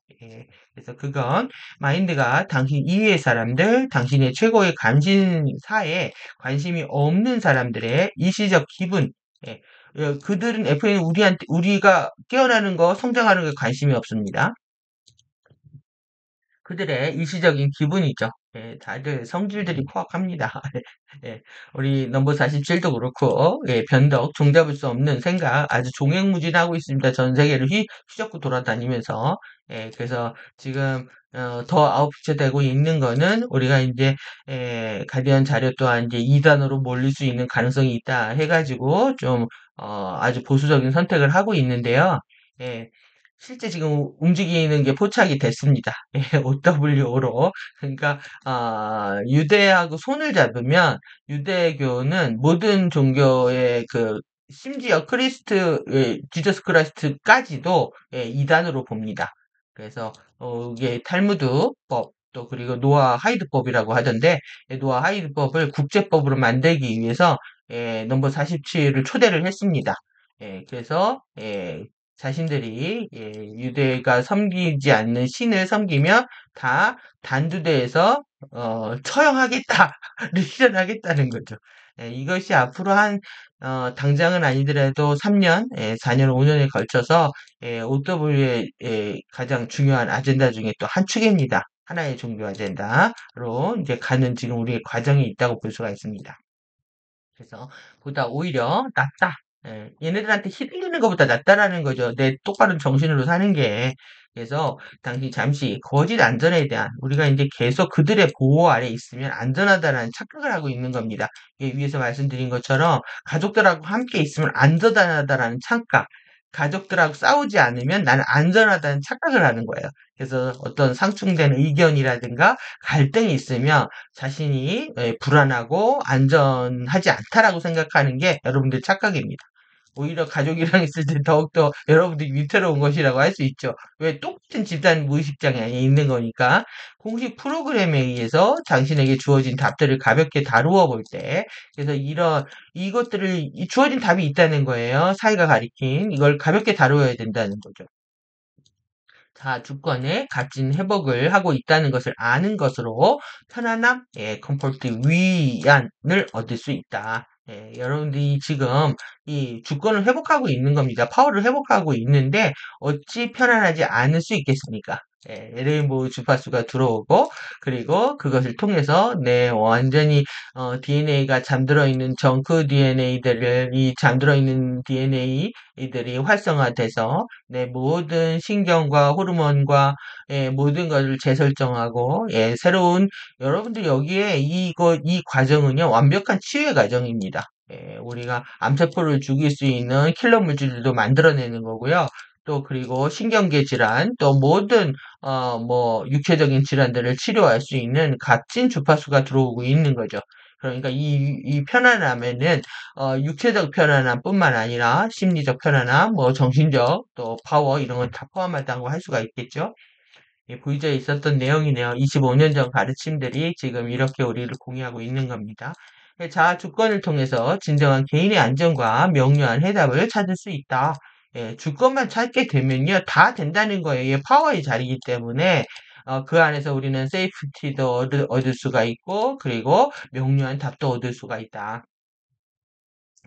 S1: 그래서 그건 마인드가 당신 이외의 사람들, 당신의 최고의 관심사에 관심이 없는 사람들의 일시적 기분, 그들은 FA는 우리가 깨어나는 거, 성장하는 게 관심이 없습니다. 그들의 일시적인 기분이죠. 다들 성질들이 포악합니다. 예, 우리 넘버 47도 그렇고, 변덕, 종잡을 수 없는 생각, 아주 종횡무진하고 있습니다. 전 세계를 휘젓고 돌아다니면서. 그래서 지금, 더 아웃피처 되고 있는 거는, 우리가 이제, 가디언 자료 또한 이제 2단으로 몰릴 수 있는 가능성이 있다 해가지고, 좀, 아주 보수적인 선택을 하고 있는데요. 예, 실제 지금 움직이는 게 포착이 됐습니다. 예, OWO로. 그러니까, 유대하고 손을 잡으면 유대교는 모든 종교의 심지어 지저스 크라이스트까지도 예, 이단으로 봅니다. 그래서, 이게 탈무드법, 또 그리고 노아 하이드법이라고 하던데, 예, 노아 하이드법을 국제법으로 만들기 위해서, 예, 넘버 47을 초대를 했습니다. 예, 그래서, 예, 자신들이 예, 유대가 섬기지 않는 신을 섬기면 다 단두대에서 처형하겠다를 실현하겠다는 거죠. 예, 이것이 앞으로 당장은 아니더라도 3년, 4년, 5년에 걸쳐서 OW의 가장 중요한 아젠다 중에 또 한 축입니다. 하나의 종교 아젠다로 이제 가는 지금 우리의 과정이 있다고 볼 수가 있습니다. 그래서 보다 오히려 낫다. 예, 얘네들한테 휘둘리는 것보다 낫다라는 거죠. 내 똑바른 정신으로 사는 게. 그래서 당시 잠시 거짓 안전에 대한 우리가 이제 계속 그들의 보호 아래 있으면 안전하다라는 착각을 하고 있는 겁니다. 예, 위에서 말씀드린 것처럼 가족들하고 함께 있으면 안전하다라는 착각. 가족들하고 싸우지 않으면 나는 안전하다는 착각을 하는 거예요. 그래서 어떤 상충된 의견이라든가 갈등이 있으면 자신이 불안하고 안전하지 않다라고 생각하는 게 여러분들 착각입니다. 오히려 가족이랑 있을 때 더욱더 여러분들이 위태로운 것이라고 할 수 있죠. 왜 똑같은 집단 무의식장애 안에 있는 거니까 공식 프로그램에 의해서 당신에게 주어진 답들을 가볍게 다루어 볼 때, 그래서 이것들을 주어진 답이 있다는 거예요. 사회가 가리킨 이걸 가볍게 다루어야 된다는 거죠. 자, 주권의 값진 회복을 하고 있다는 것을 아는 것으로 편안함, 컴포트, 위안을 얻을 수 있다. 예, 여러분들이 지금 이 주권을 회복하고 있는 겁니다. 파워를 회복하고 있는데 어찌 편안하지 않을 수 있겠습니까? 예, 레인보우 주파수가 들어오고 그리고 그것을 통해서 내 완전히 DNA가 잠들어 있는 정크 DNA들을 이 잠들어 있는 DNA들이 활성화돼서 내 모든 신경과 호르몬과 예, 모든 것을 재설정하고 예, 새로운 여러분들 여기에 이 과정은요 완벽한 치유의 과정입니다. 예, 우리가 암세포를 죽일 수 있는 킬러 물질들도 만들어내는 거고요. 또 그리고 신경계 질환, 또 모든 뭐 육체적인 질환들을 치료할 수 있는 값진 주파수가 들어오고 있는 거죠. 그러니까 이 편안함에는 육체적 편안함뿐만 아니라 심리적 편안함, 뭐 정신적 또 파워 이런 건 다 포함하다고 할 수가 있겠죠. 예, 보이저에 있었던 내용이네요. 25년 전 가르침들이 지금 이렇게 우리를 공유하고 있는 겁니다. 예, 자아 주권을 통해서 진정한 개인의 안정과 명료한 해답을 찾을 수 있다. 예, 주권만 찾게 되면요, 다 된다는 거예요. 이게 파워의 자리이기 때문에 그 안에서 우리는 세이프티도 얻을 수가 있고, 그리고 명료한 답도 얻을 수가 있다.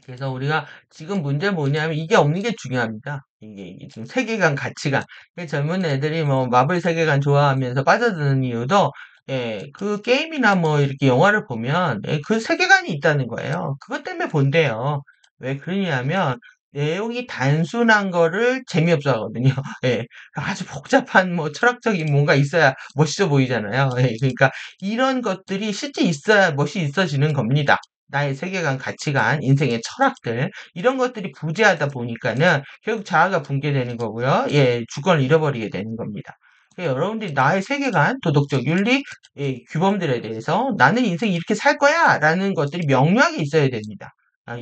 S1: 그래서 우리가 지금 문제 뭐냐면 이게 없는 게 중요합니다. 이게 지금 세계관, 가치관. 젊은 애들이 뭐 마블 세계관 좋아하면서 빠져드는 이유도 예, 그 게임이나 뭐 이렇게 영화를 보면 예, 그 세계관이 있다는 거예요. 그것 때문에 본대요. 왜 그러냐면 내용이 단순한 거를 재미없어 하거든요. 예, 아주 복잡한 뭐 철학적인 뭔가 있어야 멋있어 보이잖아요. 예, 그러니까 이런 것들이 실제 있어야 멋이 있어지는 겁니다. 나의 세계관, 가치관, 인생의 철학들 이런 것들이 부재하다 보니까는 결국 자아가 붕괴되는 거고요. 예, 주권을 잃어버리게 되는 겁니다. 여러분들이 나의 세계관, 도덕적 윤리, 예, 규범들에 대해서 나는 인생 이렇게 살 거야라는 것들이 명료하게 있어야 됩니다.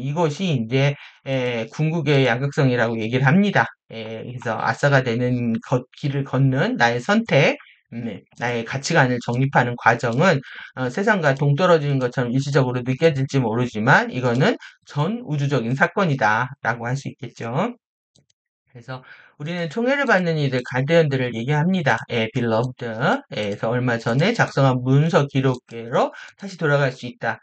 S1: 이것이 이제 궁극의 양극성이라고 얘기를 합니다. 그래서 아싸가 되는 길을 걷는 나의 선택, 나의 가치관을 정립하는 과정은 세상과 동떨어지는 것처럼 일시적으로 느껴질지 모르지만 이거는 전 우주적인 사건이다라고 할 수 있겠죠. 그래서 우리는 총애를 받는 이들 갈대언들을 얘기합니다. beloved. 그래서 얼마 전에 작성한 문서 기록계로 다시 돌아갈 수 있다.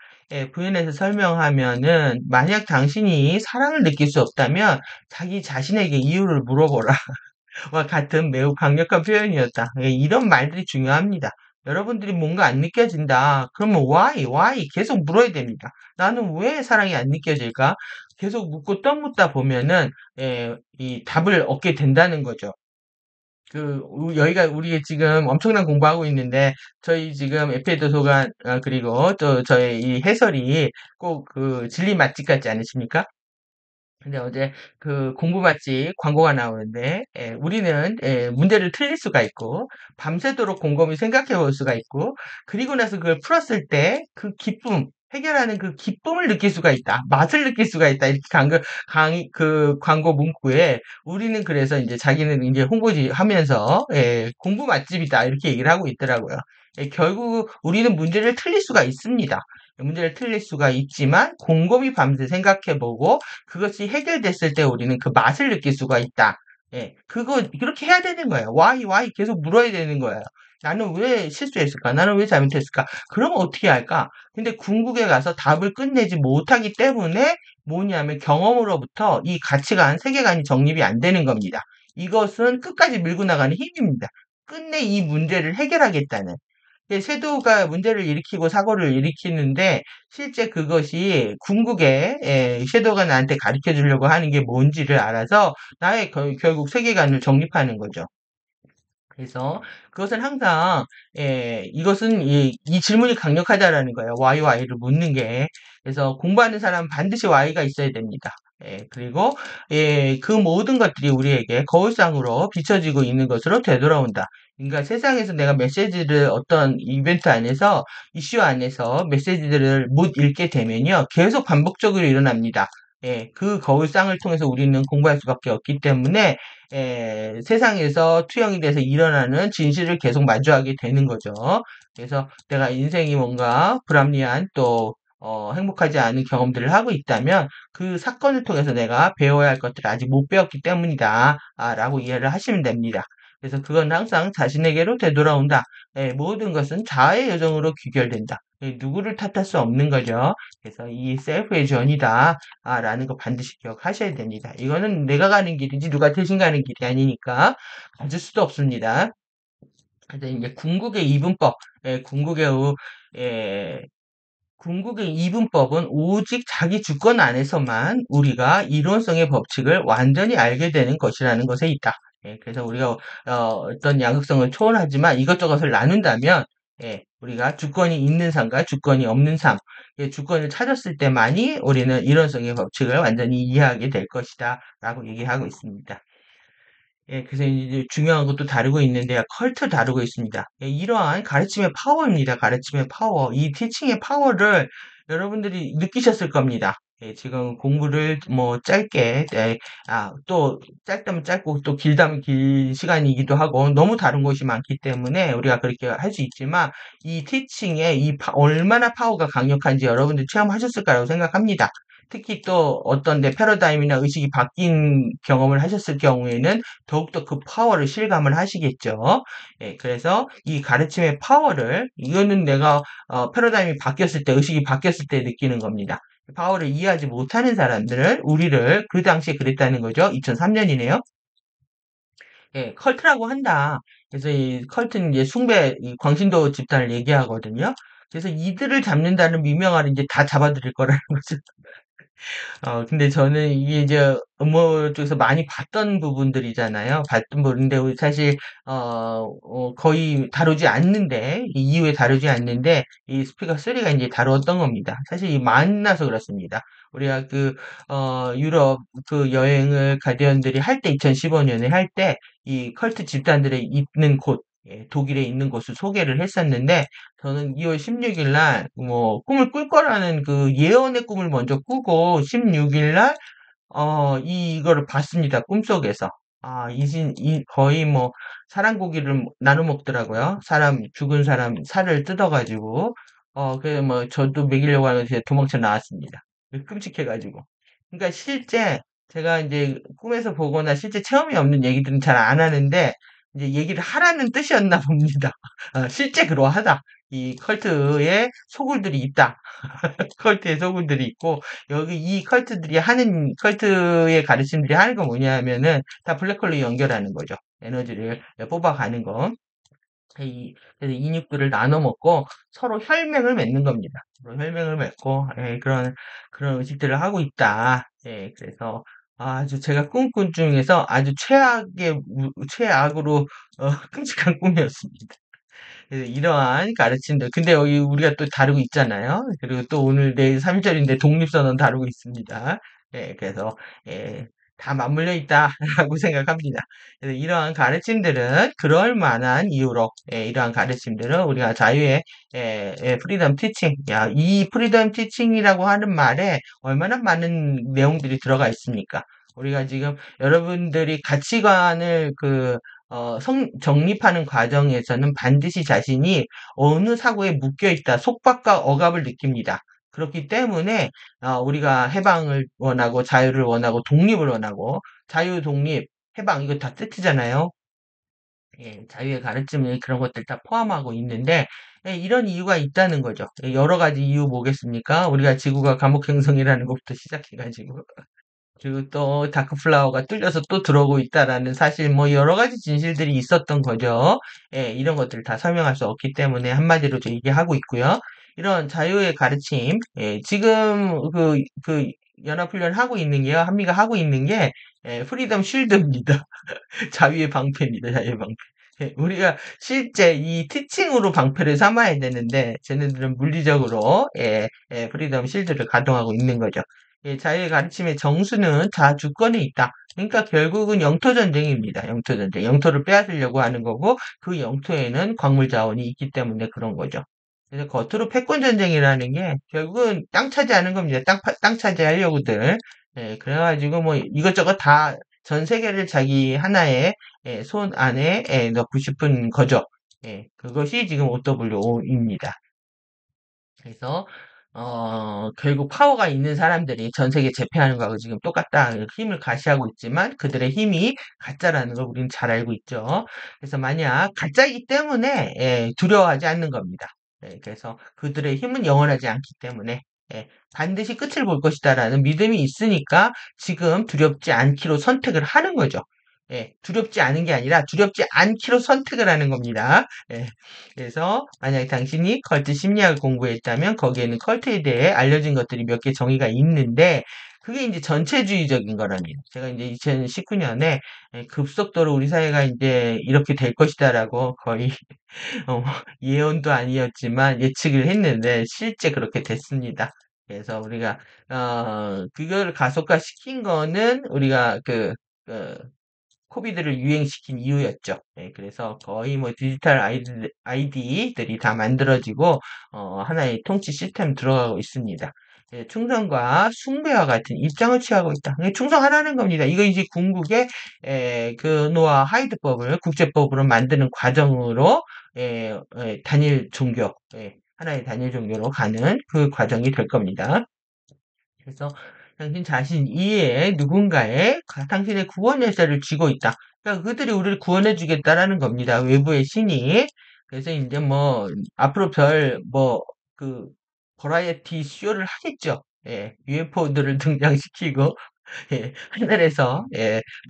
S1: 부연해서 설명하면은 만약 당신이 사랑을 느낄 수 없다면 자기 자신에게 이유를 물어보라. 와 같은 매우 강력한 표현이었다. 이런 말들이 중요합니다. 여러분들이 뭔가 안 느껴진다. 그러면 why 계속 물어야 됩니다. 나는 왜 사랑이 안 느껴질까? 계속 묻고 떠묻다 보면은 이 답을 얻게 된다는 거죠. 여기가 우리 지금 엄청난 공부하고 있는데 저희 지금 에페 도서관 그리고 또 저희 이 해설이 꼭 그 진리 맛집 같지 않으십니까? 근데 어제 그 공부 맛집 광고가 나오는데, 우리는 문제를 틀릴 수가 있고, 밤새도록 곰곰이 생각해 볼 수가 있고, 그리고 나서 그걸 풀었을 때 그 기쁨, 해결하는 그 기쁨을 느낄 수가 있다. 맛을 느낄 수가 있다. 이렇게 그 광고 문구에 우리는 그래서 이제 자기는 이제 홍보지 하면서, 공부 맛집이다. 이렇게 얘기를 하고 있더라고요. 결국 우리는 문제를 틀릴 수가 있습니다. 문제를 틀릴 수가 있지만 곰곰이 밤새 생각해보고 그것이 해결됐을 때 우리는 그 맛을 느낄 수가 있다. 그렇게 해야 되는 거예요. why 계속 물어야 되는 거예요. 나는 왜 실수했을까? 나는 왜 잘못했을까? 그러면 어떻게 할까? 근데 궁극에 가서 답을 끝내지 못하기 때문에 뭐냐면 경험으로부터 이 가치관, 세계관이 정립이 안 되는 겁니다. 이것은 끝까지 밀고 나가는 힘입니다. 끝내 이 문제를 해결하겠다는. 섀도우가 문제를 일으키고 사고를 일으키는데 실제 그것이 궁극에 섀도우가 나한테 가르쳐 주려고 하는 게 뭔지를 알아서 나의 결국 세계관을 정립하는 거죠. 그래서 그것은 항상 이것은 이 질문이 강력하다라는 거예요. why를 묻는 게. 그래서 공부하는 사람은 반드시 why가 있어야 됩니다. 그리고 그 모든 것들이 우리에게 거울상으로 비춰지고 있는 것으로 되돌아온다. 그러니까 세상에서 내가 메시지를 어떤 이벤트 안에서 이슈 안에서 메시지들을 못 읽게 되면요. 계속 반복적으로 일어납니다. 그 거울상을 통해서 우리는 공부할 수밖에 없기 때문에 세상에서 투영이 돼서 일어나는 진실을 계속 마주하게 되는 거죠. 그래서 내가 인생이 뭔가 불합리한 또 행복하지 않은 경험들을 하고 있다면 그 사건을 통해서 내가 배워야 할 것들을 아직 못 배웠기 때문이다. 라고 이해를 하시면 됩니다. 그래서 그건 항상 자신에게로 되돌아온다. 모든 것은 자아의 여정으로 귀결된다. 누구를 탓할 수 없는 거죠. 그래서 이 셀프의 전이다. 라는 거 반드시 기억하셔야 됩니다. 이거는 내가 가는 길이지 누가 대신 가는 길이 아니니까 가질 수도 없습니다. 그래서 이제 궁극의 이분법, 궁극의 궁극의 이분법은 오직 자기 주권 안에서만 우리가 이론성의 법칙을 완전히 알게 되는 것이라는 것에 있다. 그래서 우리가 어떤 양극성을 초월하지만 이것저것을 나눈다면 우리가 주권이 있는 삶과 주권이 없는 삶, 주권을 찾았을 때만이 우리는 이론성의 법칙을 완전히 이해하게 될 것이다 라고 얘기하고 있습니다. 그래서 이제 중요한 것도 다루고 있는데요. 컬트 다루고 있습니다. 이러한 가르침의 파워입니다. 가르침의 파워. 이 티칭의 파워를 여러분들이 느끼셨을 겁니다. 지금 공부를 뭐 짧게, 또 짧다면 짧고 또 길다면 긴 시간이기도 하고 너무 다른 것이 많기 때문에 우리가 그렇게 할 수 있지만 이 티칭의 얼마나 파워가 강력한지 여러분들 체험하셨을 거라고 생각합니다. 특히 또 어떤 데 패러다임이나 의식이 바뀐 경험을 하셨을 경우에는 더욱더 그 파워를 실감을 하시겠죠. 그래서 이 가르침의 파워를, 이거는 내가 패러다임이 바뀌었을 때, 의식이 바뀌었을 때 느끼는 겁니다. 파워를 이해하지 못하는 사람들은 우리를 그 당시에 그랬다는 거죠. 2003년이네요. 컬트라고 한다. 그래서 이 컬트는 이제 숭배, 이 광신도 집단을 얘기하거든요. 그래서 이들을 잡는다는 미명아를 이제 다 잡아들일 거라는 거죠. 근데 저는 이게 이제 음모 쪽에서 많이 봤던 부분들이잖아요. 봤던 부분인데, 우리 사실, 거의 다루지 않는데, 이 이후에 다루지 않는데, 이 스피커 3가 이제 다루었던 겁니다. 사실 이 만나서 그렇습니다. 우리가 유럽 그 여행을 가디언들이 할 때, 2015년에 할 때, 이 컬트 집단들이 있는 곳, 독일에 있는 곳을 소개를 했었는데, 저는 2월 16일 날, 뭐, 꿈을 꿀 거라는 그 예언의 꿈을 먼저 꾸고, 16일 날, 이거를 봤습니다. 꿈속에서. 거의 뭐, 사람 고기를 나눠 먹더라고요. 죽은 사람 살을 뜯어가지고. 그래, 뭐, 저도 먹이려고 하면서 도망쳐 나왔습니다. 끔찍해가지고. 그러니까 실제, 제가 이제 꿈에서 보거나 실제 체험이 없는 얘기들은 잘 안 하는데, 이제 얘기를 하라는 뜻이었나 봅니다. 실제 그러하다. 이 컬트에 소굴들이 있다. 컬트에 소굴들이 있고, 여기 이 컬트의 가르침들이 하는 건 뭐냐면은, 다 블랙홀로 연결하는 거죠. 에너지를 뽑아가는 거. 그래서 인육들을 나눠 먹고, 서로 혈맹을 맺는 겁니다. 서로 혈맹을 맺고, 그런 의식들을 하고 있다. 그래서, 아주 제가 꿈꾼 중에서 아주 최악으로, 끔찍한 꿈이었습니다. 그래서 이러한 가르침들. 근데 여기 우리가 또 다루고 있잖아요. 그리고 또 오늘 내일 3절인데 독립선언 다루고 있습니다. 그래서 예, 다 맞물려 있다라고 생각합니다. 그래서 이러한 가르침들은 그럴 만한 이유로 이러한 가르침들은 우리가 자유의 프리덤 티칭, 야, 이 프리덤 티칭이라고 하는 말에 얼마나 많은 내용들이 들어가 있습니까? 우리가 지금 여러분들이 가치관을 정립하는 과정에서는 반드시 자신이 어느 사고에 묶여 있다, 속박과 억압을 느낍니다. 그렇기 때문에 우리가 해방을 원하고 자유를 원하고 독립을 원하고 자유, 독립, 해방 이거 다 뜻이잖아요. 자유의 가르침에 그런 것들 다 포함하고 있는데 이런 이유가 있다는 거죠. 여러 가지 이유 뭐겠습니까? 우리가 지구가 감옥 행성이라는 것부터 시작해가지고 그리고 또 다크플라워가 뚫려서 또 들어오고 있다라는 사실 뭐 여러 가지 진실들이 있었던 거죠. 이런 것들을 다 설명할 수 없기 때문에 한마디로 저 얘기하고 있고요. 이런 자유의 가르침, 지금 그 연합훈련 하고 있는 게요. 한미가 하고 있는 게 프리덤 쉴드입니다. 자유의 방패입니다. 자유의 방패. 우리가 실제 이 티칭으로 방패를 삼아야 되는데 쟤네들은 물리적으로 프리덤 실드를 가동하고 있는 거죠. 자유의 가르침의 정수는 자주권에 있다. 그러니까 결국은 영토 전쟁입니다. 영토 전쟁. 영토를 빼앗으려고 하는 거고 그 영토에는 광물 자원이 있기 때문에 그런 거죠. 그래서 겉으로 패권 전쟁이라는 게 결국은 땅 차지하는 겁니다. 땅 차지하려고들. 그래가지고 뭐 이것저것 다 전 세계를 자기 하나의 손 안에 넣고 싶은 거죠. 그것이 지금 OWO입니다. 그래서 결국 파워가 있는 사람들이 전 세계 제패하는 거하고 지금 똑같다. 힘을 가시하고 있지만 그들의 힘이 가짜라는 걸 우리는 잘 알고 있죠. 그래서 만약 가짜이기 때문에 두려워하지 않는 겁니다. 그래서 그들의 힘은 영원하지 않기 때문에 반드시 끝을 볼 것이다라는 믿음이 있으니까 지금 두렵지 않기로 선택을 하는 거죠. 두렵지 않은 게 아니라 두렵지 않기로 선택을 하는 겁니다. 그래서 만약 당신이 컬트 심리학을 공부했다면 거기에는 컬트에 대해 알려진 것들이 몇 개 정의가 있는데 그게 이제 전체주의적인 거랍니다. 제가 이제 2019년에 급속도로 우리 사회가 이제 이렇게 될 것이다라고 거의 어, 예언도 아니었지만 예측을 했는데 실제 그렇게 됐습니다. 그래서 우리가 그걸 가속화 시킨 거는 우리가 그 코비드를 유행시킨 이유였죠. 그래서 거의 뭐 디지털 아이디들이 다 만들어지고 하나의 통치 시스템 들어가고 있습니다. 충성과 숭배와 같은 입장을 취하고 있다. 충성하라는 겁니다. 이거 이제 궁극의 그 노아 하이드법을 국제법으로 만드는 과정으로 단일 종교, 하나의 단일 종교로 가는 그 과정이 될 겁니다. 그래서 당신 자신 이외에 누군가의 당신의 구원 열쇠를 쥐고 있다. 그러니까 그들이 우리를 구원해 주겠다라는 겁니다. 외부의 신이. 그래서 이제 뭐 앞으로 그 버라이어티 쇼를 하겠죠. UFO들을 등장시키고 하늘에서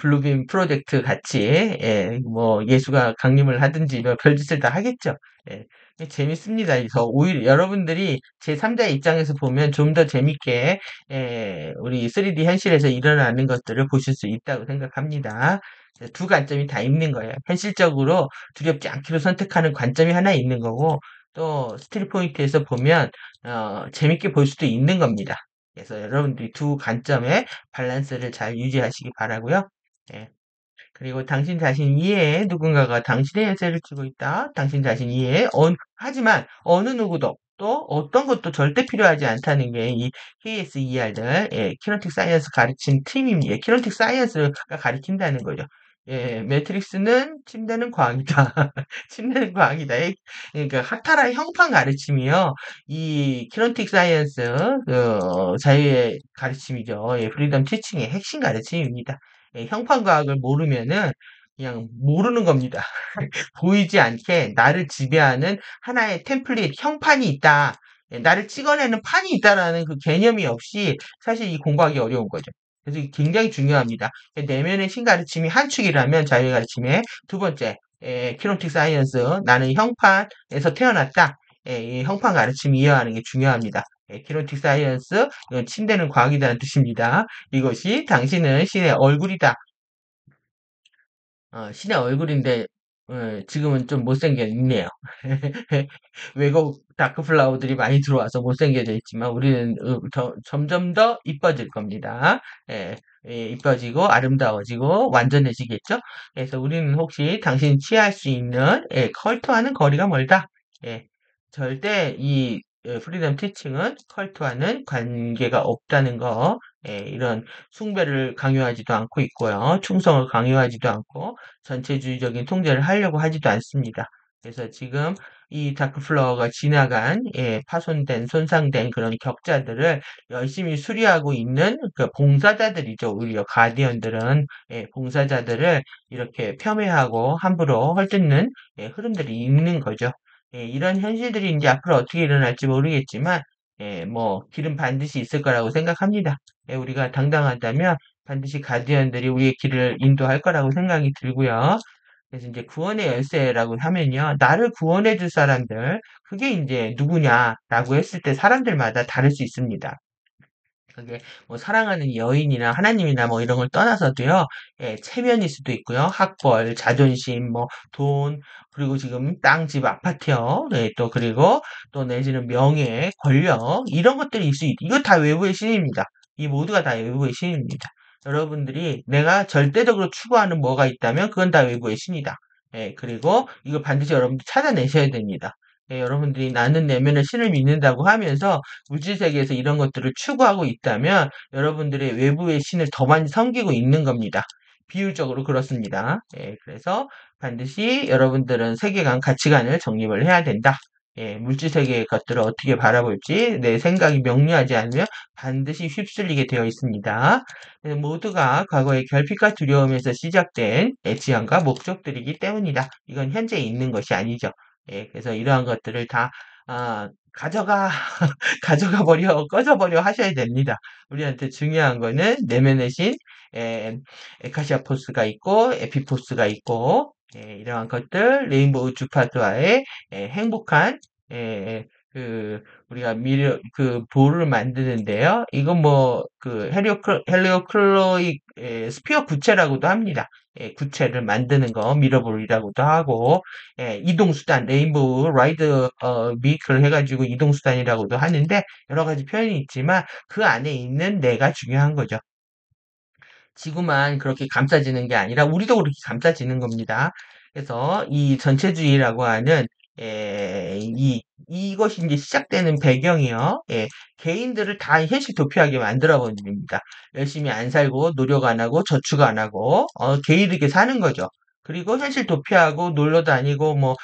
S1: 블루빔 프로젝트 같이 뭐 예수가 강림을 하든지 뭐 별짓을 다 하겠죠. 예, 재밌습니다. 그래서 오히려 여러분들이 제3자의 입장에서 보면 좀 더 재밌게 우리 3D 현실에서 일어나는 것들을 보실 수 있다고 생각합니다. 두 관점이 다 있는 거예요. 현실적으로 두렵지 않기로 선택하는 관점이 하나 있는 거고 또 스틸 포인트에서 보면 재밌게 볼 수도 있는 겁니다. 그래서 여러분들이 두 관점의 밸런스를 잘 유지하시기 바라고요. 예. 그리고 당신 자신 이외에 누군가가 당신의 열쇠를 쥐고 있다. 당신 자신 이외에 하지만 어느 누구도 또 어떤 것도 절대 필요하지 않다는 게 이 KSER들 키네틱 사이언스 가르친 팀입니다. 키네틱 사이언스가 가르친다는 거죠. 매트릭스는 침대는 과학이다. 침대는 과학이다. 그러니까 하타라의 형판 가르침이요. 이 키네틱 사이언스 자유의 가르침이죠. 프리덤 티칭의 핵심 가르침입니다. 형판과학을 모르면은 그냥 모르는 겁니다. 보이지 않게 나를 지배하는 하나의 템플릿, 형판이 있다. 나를 찍어내는 판이 있다라는 그 개념이 없이 사실 이 공부하기 어려운 거죠. 그래서 이게 굉장히 중요합니다. 내면의 신가르침이 한 축이라면 자유의 가르침의 두 번째, 키노틱 사이언스, 나는 형판에서 태어났다. 이 형판 가르침이 이어가는 게 중요합니다. 키노틱 사이언스, 이건 침대는 과학이라는 뜻입니다. 이것이 당신은 신의 얼굴이다. 신의 얼굴인데 지금은 좀 못생겼네요. 외국 다크플라워들이 많이 들어와서 못생겨져 있지만 우리는 점점 더 이뻐질 겁니다. 예, 예, 이뻐지고 아름다워지고 완전해지겠죠? 그래서 우리는 혹시 당신이 취할 수 있는 컬트와는 거리가 멀다. 예, 절대 이 프리덤 티칭은 컬트와는 관계가 없다는 거, 이런 숭배를 강요하지도 않고 있고요. 충성을 강요하지도 않고 전체주의적인 통제를 하려고 하지도 않습니다. 그래서 지금 이 다크플라워가 지나간 파손된 손상된 그런 격자들을 열심히 수리하고 있는 그 봉사자들이죠. 오히려 가디언들은 봉사자들을 이렇게 폄훼하고 함부로 헐뜯는 흐름들이 있는 거죠. 이런 현실들이 이제 앞으로 어떻게 일어날지 모르겠지만 뭐 길은 반드시 있을 거라고 생각합니다. 우리가 당당하다면 반드시 가디언들이 우리의 길을 인도할 거라고 생각이 들고요. 그래서 이제 구원의 열쇠라고 하면요. 나를 구원해 줄 사람들, 그게 이제 누구냐라고 했을 때 사람들마다 다를 수 있습니다. 그게 뭐 사랑하는 여인이나 하나님이나 뭐 이런 걸 떠나서도요, 체면일 수도 있고요. 학벌, 자존심, 뭐 돈, 그리고 지금 땅, 집, 아파트요. 네, 또 그리고 또 내지는 명예, 권력 이런 것들이 이거 다 외부의 신입니다. 이 모두가 다 외부의 신입니다. 여러분들이 내가 절대적으로 추구하는 뭐가 있다면 그건 다 외부의 신이다. 그리고 이거 반드시 여러분들 찾아내셔야 됩니다. 여러분들이 나는 내면의 신을 믿는다고 하면서 물질 세계에서 이런 것들을 추구하고 있다면 여러분들의 외부의 신을 더 많이 섬기고 있는 겁니다. 비율적으로 그렇습니다. 그래서 반드시 여러분들은 세계관, 가치관을 정립을 해야 된다. 물질 세계의 것들을 어떻게 바라볼지 내 생각이 명료하지 않으면 반드시 휩쓸리게 되어 있습니다. 모두가 과거의 결핍과 두려움에서 시작된 지향과 목적들이기 때문이다. 이건 현재 있는 것이 아니죠. 그래서 이러한 것들을 다 가져가 가져가 버려, 꺼져 버려 하셔야 됩니다. 우리한테 중요한 거는 내면의 신, 에, 에카시아 포스가 있고, 에피포스가 있고, 이러한 것들, 레인보우 주파수와의 행복한, 에, 그, 우리가 볼을 만드는데요. 이건 뭐, 헬리오클로익, 스피어 구체라고도 합니다. 구체를 만드는 거, 미러볼이라고도 하고, 이동수단, 레인보우 라이드 비클 해가지고 이동수단이라고도 하는데 여러 가지 표현이 있지만 그 안에 있는 내가 중요한 거죠. 지구만 그렇게 감싸지는 게 아니라 우리도 그렇게 감싸지는 겁니다. 그래서 이 전체주의라고 하는 이것이 이제 시작되는 배경이요. 개인들을 다 현실 도피하게 만들어 버립니다. 열심히 안 살고 노력 안 하고 저축 안 하고 게으르게 사는 거죠. 그리고 현실 도피하고 놀러 다니고 뭐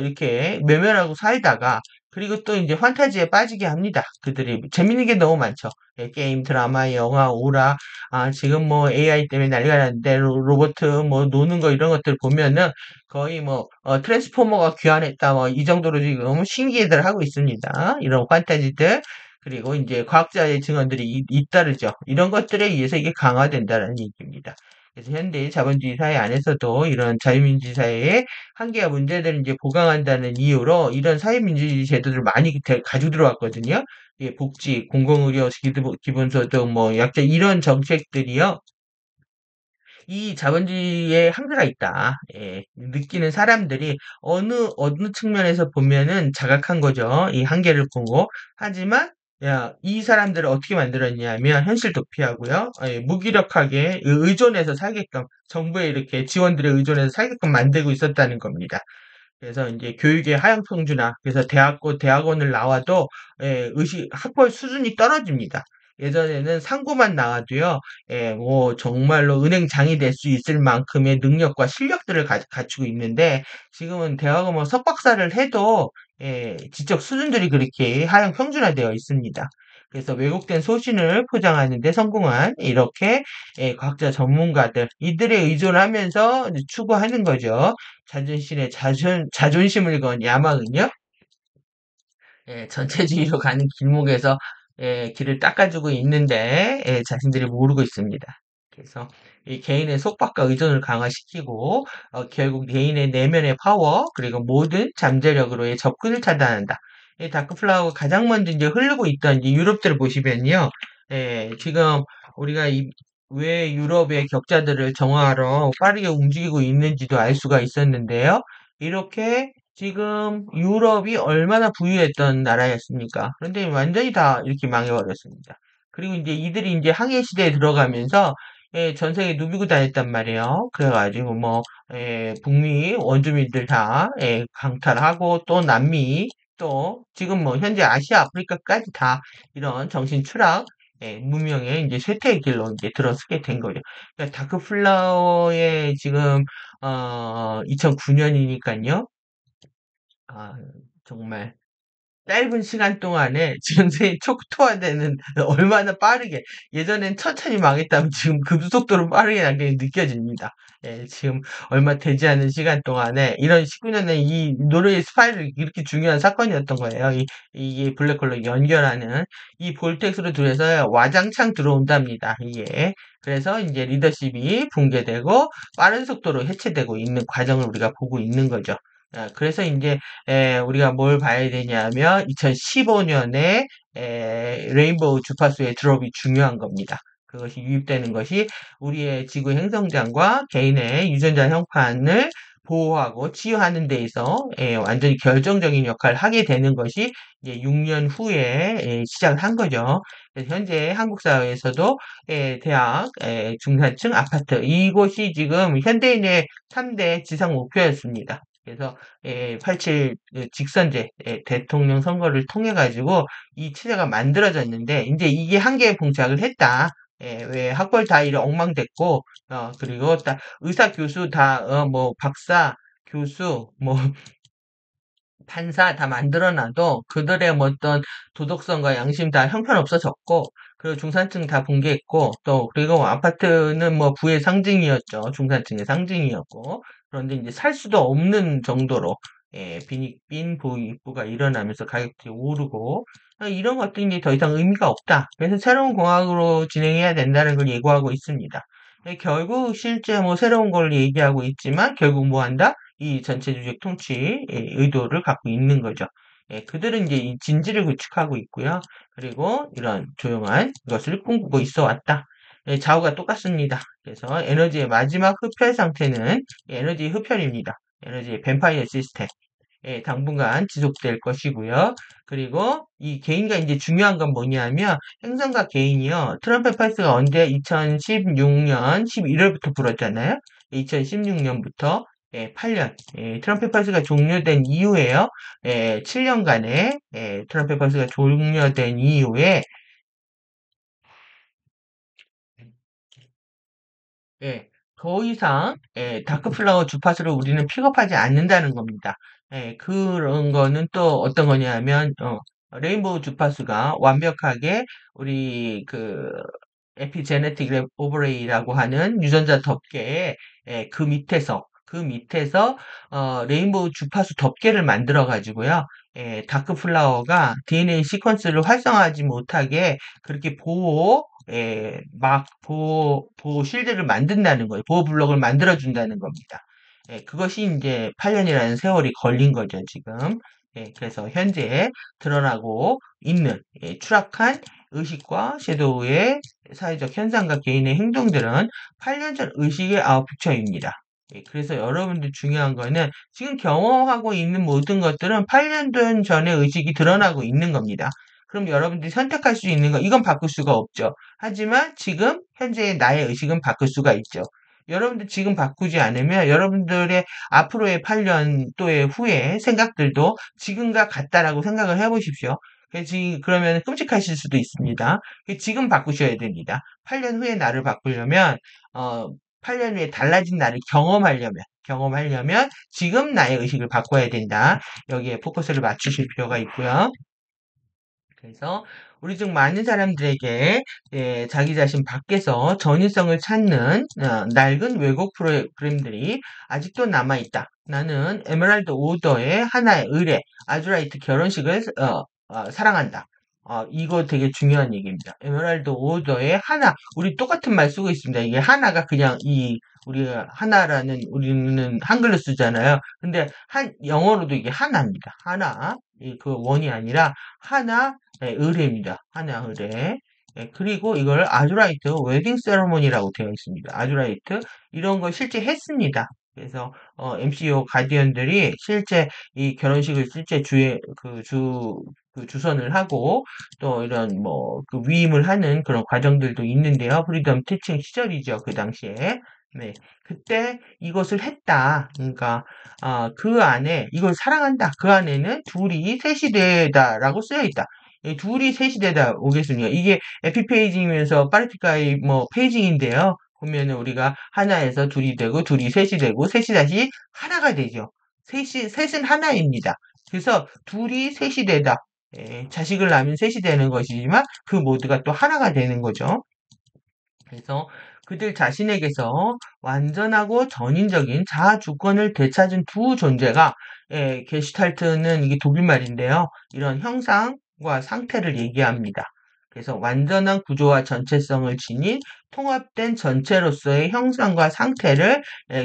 S1: 이렇게 외면하고 살다가 그리고 또 이제 환타지에 빠지게 합니다. 그들이 재밌는 게 너무 많죠. 게임, 드라마, 영화, 오락 지금 뭐 AI 때문에 난리가 났는데 로봇 뭐 노는 거 이런 것들 보면은 거의 뭐 트랜스포머가 귀환했다 뭐 이 정도로 지금 신기해들 하고 있습니다. 이런 판타지들 그리고 이제 과학자의 증언들이 잇따르죠. 이런 것들에 의해서 이게 강화된다는 얘기입니다. 그래서 현대 자본주의 사회 안에서도 이런 자유민주주의 사회의 한계와 문제들을 이제 보강한다는 이유로 이런 사회민주주의 제도를 많이 가지고 들어왔거든요. 복지, 공공의료, 기본소득, 뭐, 약자, 이런 정책들이요. 이 자본주의에 한계가 있다. 느끼는 사람들이 어느 측면에서 보면은 자각한 거죠. 이 한계를 보고. 하지만, 야, 이 사람들을 어떻게 만들었냐면, 현실 도피하고요. 무기력하게 의존해서 살게끔, 정부에 이렇게 지원들에 의존해서 살게끔 만들고 있었다는 겁니다. 그래서 이제 교육의 하향평준화, 그래서 대학원을 나와도 학벌 수준이 떨어집니다. 예전에는 상고만 나와도요, 뭐 정말로 은행장이 될 수 있을 만큼의 능력과 실력들을 갖추고 있는데 지금은 대학원 뭐 석박사를 해도 지적 수준들이 그렇게 하향평준화되어 있습니다. 그래서 왜곡된 소신을 포장하는 데 성공한 이렇게 과학자 전문가들 이들에 의존하면서 이제 추구하는 거죠. 자존심을 건 야망은요, 전체주의로 가는 길목에서 길을 닦아주고 있는데 자신들이 모르고 있습니다. 그래서 이 개인의 속박과 의존을 강화시키고 결국 개인의 내면의 파워 그리고 모든 잠재력으로의 접근을 차단한다. 이 다크플라워가 가장 먼저 이제 흐르고 있던 이 유럽들을 보시면요, 지금 우리가 왜 유럽의 격자들을 정화하러 빠르게 움직이고 있는지도 알 수가 있었는데요. 이렇게 지금 유럽이 얼마나 부유했던 나라였습니까? 그런데 완전히 다 이렇게 망해버렸습니다. 그리고 이제 이들이 이제 항해 시대에 들어가면서 전 세계 누비고 다녔단 말이에요. 그래가지고 뭐 북미 원주민들 다 강탈하고 또 남미 또 지금 뭐 현재 아시아 아프리카까지 다 이런 정신 추락 문명의 이제 쇠퇴의 길로 이제 들어서게 된 거죠. 그러니까 다크플라워의 지금 2009년이니까요. 아, 정말 짧은 시간 동안에 전세에 촉토화되는 얼마나 빠르게 예전엔 천천히 망했다면 지금 급속도로 빠르게 난 게 느껴집니다. 지금 얼마 되지 않은 시간 동안에 이런 19년에 이 노르웨이 스파이럴 이렇게 중요한 사건이었던 거예요. 이게 블랙홀로 연결하는 이 볼텍스로 들여서 와장창 들어온답니다. 이게 그래서 이제 리더십이 붕괴되고 빠른 속도로 해체되고 있는 과정을 우리가 보고 있는 거죠. 그래서 이제 우리가 뭘 봐야 되냐면 2015년에 레인보우 주파수의 드롭이 중요한 겁니다. 그것이 유입되는 것이 우리의 지구 행성장과 개인의 유전자 형판을 보호하고 치유하는 데 있어 완전히 결정적인 역할을 하게 되는 것이 이제 6년 후에 시작을 한 거죠. 그래서 현재 한국 사회에서도 대학, 중산층 아파트 이곳이 지금 현대인의 3대 지상 목표였습니다. 그래서 87 직선제 대통령 선거를 통해 가지고 이 체제가 만들어졌는데 이제 이게 한계에 봉착을 했다. 왜 학벌 다 이래 엉망됐고 그리고 다 의사 교수 다 뭐 박사 교수 뭐 판사 다 만들어놔도 그들의 뭐 어떤 도덕성과 양심 다 형편없어졌고 그리고 중산층 다 붕괴했고 또 그리고 아파트는 뭐 부의 상징이었죠. 중산층의 상징이었고 그런데 이제 살 수도 없는 정도로 빈익빈 부가 일어나면서 가격들이 오르고 이런 것들이 이제 더 이상 의미가 없다. 그래서 새로운 공학으로 진행해야 된다는 걸 예고하고 있습니다. 결국 실제 뭐 새로운 걸 얘기하고 있지만 결국 뭐 한다? 이 전체주적 통치 의도를 갖고 있는 거죠. 그들은 이제 이 진지를 구축하고 있고요. 그리고 이런 조용한 것을 꿈꾸고 있어 왔다. 좌우가 똑같습니다. 그래서 에너지의 마지막 흡혈 상태는 에너지 흡혈입니다. 에너지의 뱀파이어 시스템. 당분간 지속될 것이고요. 그리고 이 개인과 이제 중요한 건 뭐냐면 행성과 개인이요. 트럼프 팔스가 언제 2016년 11월부터 불었잖아요. 2016년부터 8년 트럼프 팔스가 종료된 이후에요. 7년간의 트럼프 팔스가 종료된 이후에 예, 더 이상 다크플라워 주파수를 우리는 픽업하지 않는다는 겁니다. 그런 거는 또 어떤 거냐면 레인보우 주파수가 완벽하게 우리 그 에피제네틱 오버레이라고 하는 유전자 덮개에 그 밑에서 레인보우 주파수 덮개를 만들어 가지고요. 다크 플라워가 DNA 시퀀스를 활성화하지 못하게 그렇게 보호 실드를 만든다는 거예요. 보호 블록을 만들어 준다는 겁니다. 그것이 이제 8년이라는 세월이 걸린 거죠, 지금. 그래서 현재 드러나고 있는 추락한 의식과 섀도우의 사회적 현상과 개인의 행동들은 8년 전 의식의 아웃픽처입니다. 그래서 여러분들 중요한 거는 지금 경험하고 있는 모든 것들은 8년 전의 의식이 드러나고 있는 겁니다. 그럼 여러분들이 선택할 수 있는 거, 이건 바꿀 수가 없죠. 하지만 지금 현재의 나의 의식은 바꿀 수가 있죠. 여러분들 지금 바꾸지 않으면 여러분들의 앞으로의 8년 또의 후의 생각들도 지금과 같다라고 생각을 해보십시오. 그러면 끔찍하실 수도 있습니다. 지금 바꾸셔야 됩니다. 8년 후에 나를 바꾸려면, 8년 후에 달라진 나를 경험하려면 지금 나의 의식을 바꿔야 된다. 여기에 포커스를 맞추실 필요가 있고요. 그래서 우리 중 많은 사람들에게 자기 자신 밖에서 전위성을 찾는 낡은 왜곡 프로그램들이 아직도 남아있다. 나는 에메랄드 오더의 하나의 의뢰, 아주라이트 결혼식을 사랑한다. 이거 되게 중요한 얘기입니다. 에메랄드 오더의 하나, 우리 똑같은 말 쓰고 있습니다. 이게 하나가 그냥 우리가 하나라는 우리는 한글로 쓰잖아요. 근데 영어로도 이게 하나입니다. 하나, 그 원이 아니라 하나 의뢰입니다. 하나 의뢰. 그리고 이걸 아주라이트 웨딩 세러머니라고 되어 있습니다. 아주라이트 이런 거 실제 했습니다. 그래서 MCO 가디언들이 실제 이 결혼식을 실제 주선을 하고 또 이런 뭐 그 위임을 하는 그런 과정들도 있는데요. 프리덤 티칭 시절이죠. 그 당시에. 네. 그때 이것을 했다. 그러니까 그 안에 이걸 사랑한다. 그 안에는 둘이 셋이 되다라고 쓰여 있다. 이 둘이 셋이 되다 오겠습니다. 이게 에피페이징이면서 파르티카의 뭐 페이징인데요. 보면은 우리가 하나에서 둘이 되고 둘이 셋이 되고 셋이 다시 하나가 되죠. 셋은 하나입니다. 그래서 둘이 셋이 되다. 자식을 낳으면 셋이 되는 것이지만 그 모두가 또 하나가 되는 거죠. 그래서 그들 자신에게서 완전하고 전인적인 자아 주권을 되찾은 두 존재가 게슈탈트는 이게 독일 말인데요. 이런 형상과 상태를 얘기합니다. 그래서 완전한 구조와 전체성을 지닌 통합된 전체로서의 형상과 상태를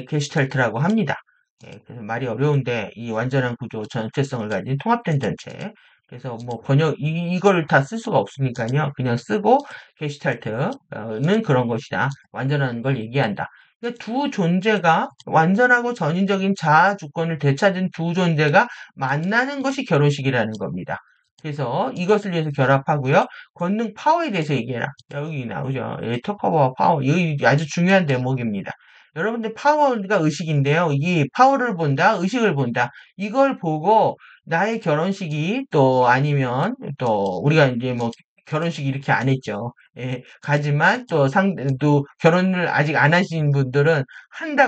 S1: 게슈탈트라고 합니다. 그래서 말이 어려운데 이 완전한 구조, 전체성을 가진 통합된 전체. 그래서 뭐 이걸 다 쓸 수가 없으니까요. 그냥 쓰고 게슈탈트는 그런 것이다. 완전한 걸 얘기한다. 그러니까 두 존재가 완전하고 전인적인 자아 주권을 되찾은 두 존재가 만나는 것이 결혼식이라는 겁니다. 그래서 이것을 위해서 결합하고요. 권능 파워에 대해서 얘기해라. 여기 나오죠. 터커버 파워. 여기 아주 중요한 대목입니다. 여러분들 파워가 의식인데요. 이 파워를 본다, 의식을 본다. 이걸 보고 나의 결혼식이 또 아니면 또 우리가 이제 뭐 결혼식 이렇게 안 했죠. 가지만 또 결혼을 아직 안 하신 분들은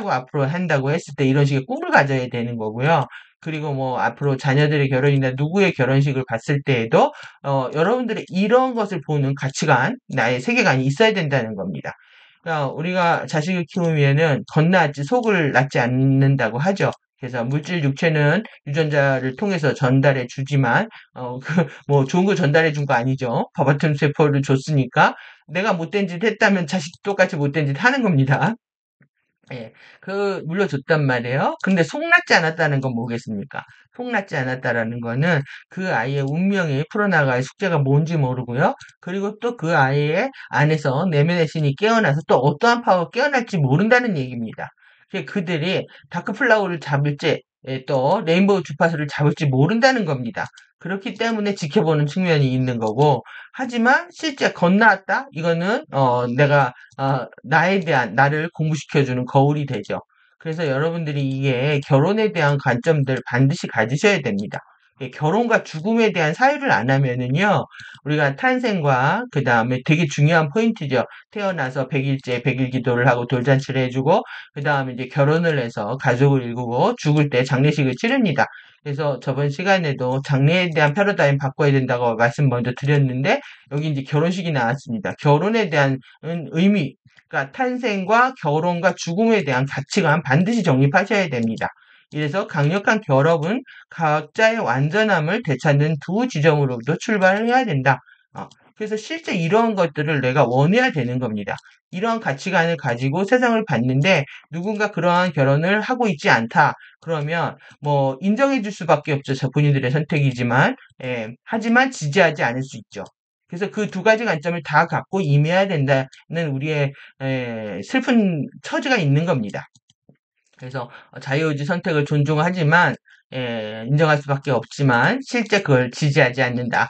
S1: 앞으로 한다고 했을 때 이런 식의 꿈을 가져야 되는 거고요. 그리고 뭐 앞으로 자녀들의 결혼이나 누구의 결혼식을 봤을 때에도 여러분들의 이런 것을 보는 가치관, 나의 세계관이 있어야 된다는 겁니다. 그러니까 우리가 자식을 키우면은 겉났지 속을 낳지 않는다고 하죠. 그래서 물질 육체는 유전자를 통해서 전달해 주지만 뭐 좋은 거 전달해 준 거 아니죠. 버바틈 세포를 줬으니까 내가 못된 짓 했다면 자식도 똑같이 못된 짓 하는 겁니다. 예, 물려줬단 말이에요. 근데 속났지 않았다는 건 뭐겠습니까? 속났지 않았다라는 거는 그 아이의 운명이 풀어나갈 숙제가 뭔지 모르고요. 그리고 또 그 아이의 안에서 내면의 신이 깨어나서 또 어떠한 파워가 깨어날지 모른다는 얘기입니다. 그들이 다크플라워를 잡을지, 또 레인보우 주파수를 잡을지 모른다는 겁니다. 그렇기 때문에 지켜보는 측면이 있는 거고, 하지만 실제 건너왔다? 이거는, 나에 대한, 나를 공부시켜주는 거울이 되죠. 그래서 여러분들이 이게 결혼에 대한 관점들 반드시 가지셔야 됩니다. 결혼과 죽음에 대한 사유를 안 하면은요, 우리가 탄생과 그 다음에 되게 중요한 포인트죠. 태어나서 100일째 100일 기도를 하고 돌잔치를 해주고, 그 다음에 이제 결혼을 해서 가족을 이루고 죽을 때 장례식을 치릅니다. 그래서 저번 시간에도 장래에 대한 패러다임 바꿔야 된다고 말씀 먼저 드렸는데, 여기 이제 결혼식이 나왔습니다. 결혼에 대한 의미, 그러니까 탄생과 결혼과 죽음에 대한 가치관 반드시 정립하셔야 됩니다. 이래서 강력한 결합은 각자의 완전함을 되찾는 두 지점으로부터 출발을 해야 된다. 그래서 실제 이러한 것들을 내가 원해야 되는 겁니다. 이러한 가치관을 가지고 세상을 봤는데 누군가 그러한 결혼을 하고 있지 않다. 그러면 뭐 인정해 줄 수밖에 없죠. 저 본인들의 선택이지만 하지만 지지하지 않을 수 있죠. 그래서 그 두 가지 관점을 다 갖고 임해야 된다는 우리의 슬픈 처지가 있는 겁니다. 그래서 자유의지 선택을 존중하지만 인정할 수밖에 없지만 실제 그걸 지지하지 않는다.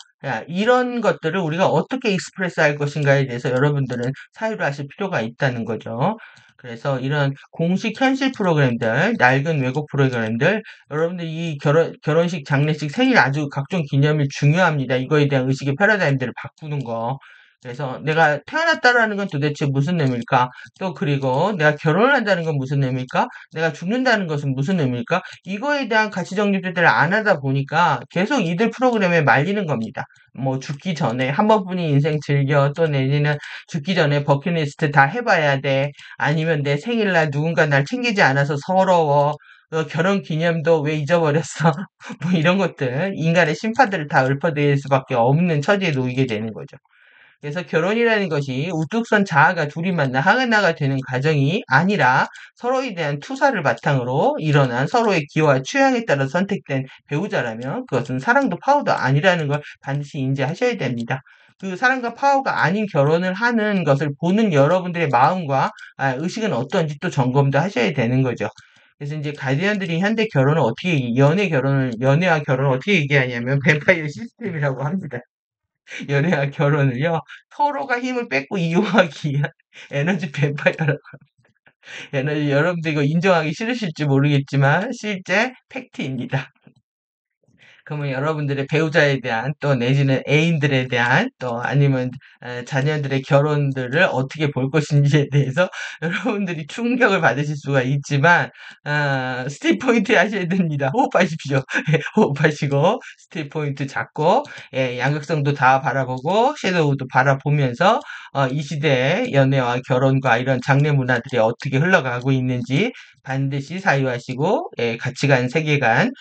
S1: 이런 것들을 우리가 어떻게 익스프레스 할 것인가에 대해서 여러분들은 사유를 하실 필요가 있다는 거죠. 그래서 이런 공식 현실 프로그램들, 낡은 왜곡 프로그램들, 여러분들 이 결혼식, 장례식, 생일 아주 각종 기념일 중요합니다. 이거에 대한 의식의 패러다임들을 바꾸는 거. 그래서 내가 태어났다라는 건 도대체 무슨 의미일까? 또 그리고 내가 결혼을 한다는 건 무슨 의미일까? 내가 죽는다는 것은 무슨 의미일까? 이거에 대한 가치 정립들을 안 하다 보니까 계속 이들 프로그램에 말리는 겁니다. 뭐 죽기 전에 한 번뿐인 인생 즐겨 또 내지는 죽기 전에 버킷리스트 다 해봐야 돼. 아니면 내 생일날 누군가 날 챙기지 않아서 서러워. 결혼 기념도 왜 잊어버렸어? 뭐 이런 것들 인간의 심파들을 다 읊어댈 수밖에 없는 처지에 놓이게 되는 거죠. 그래서 결혼이라는 것이 우뚝 선 자아가 둘이 만나 하나가 되는 과정이 아니라 서로에 대한 투사를 바탕으로 일어난 서로의 기호와 취향에 따라 선택된 배우자라면 그것은 사랑도 파워도 아니라는 걸 반드시 인지하셔야 됩니다. 그 사람과 파워가 아닌 결혼을 하는 것을 보는 여러분들의 마음과 의식은 어떤지 또 점검도 하셔야 되는 거죠. 그래서 이제 가디언들이 현대 결혼을 어떻게, 연애와 결혼을 어떻게 얘기하냐면 뱀파이어 시스템이라고 합니다. 연애와 결혼을요, 서로가 힘을 뺏고 이용하기 위한 에너지 뱀파이어라고. 에너지, 여러분들 이거 인정하기 싫으실지 모르겠지만, 실제 팩트입니다. 그러면 여러분들의 배우자에 대한 또 내지는 애인들에 대한 또 아니면 자녀들의 결혼들을 어떻게 볼 것인지에 대해서 여러분들이 충격을 받으실 수가 있지만 스틸 포인트 하셔야 됩니다. 호흡하십시오. 호흡하시고 스틸 포인트 잡고 양극성도 다 바라보고 섀도우도 바라보면서 이 시대의 연애와 결혼과 이런 장래 문화들이 어떻게 흘러가고 있는지 반드시 사유하시고 가치관, 세계관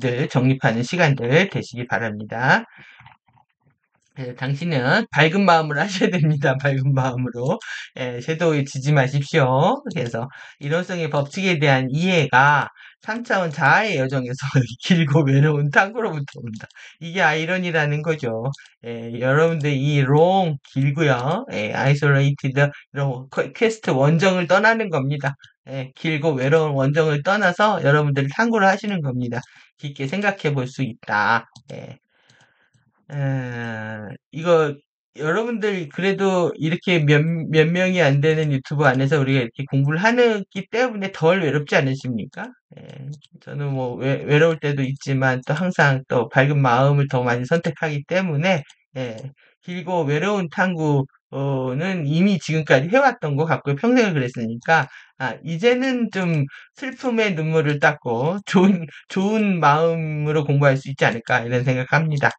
S1: 들 정립하는 시간들 되시기 바랍니다. 당신은 밝은 마음으로 하셔야 됩니다. 밝은 마음으로. 섀도우에 지지 마십시오. 그래서 이론성의 법칙에 대한 이해가 3차원 자아의 여정에서 길고 외로운 탁구로부터 온다. 이게 아이러니라는 거죠. 여러분들 이 롱, 길고요. 아이솔레이티드 이런 퀘스트 원정을 떠나는 겁니다. 길고 외로운 원정을 떠나서 여러분들이 탐구를 하시는 겁니다. 깊게 생각해 볼 수 있다. 이거 여러분들 그래도 이렇게 몇 명이 안 되는 유튜브 안에서 우리가 이렇게 공부를 하기 때문에 덜 외롭지 않으십니까? 저는 뭐 외로울 때도 있지만 또 항상 또 밝은 마음을 더 많이 선택하기 때문에 예, 길고 외로운 탐구는 이미 지금까지 해왔던 것 같고요. 평생을 그랬으니까 이제는 좀 슬픔의 눈물을 닦고 좋은 마음으로 공부할 수 있지 않을까 이런 생각합니다.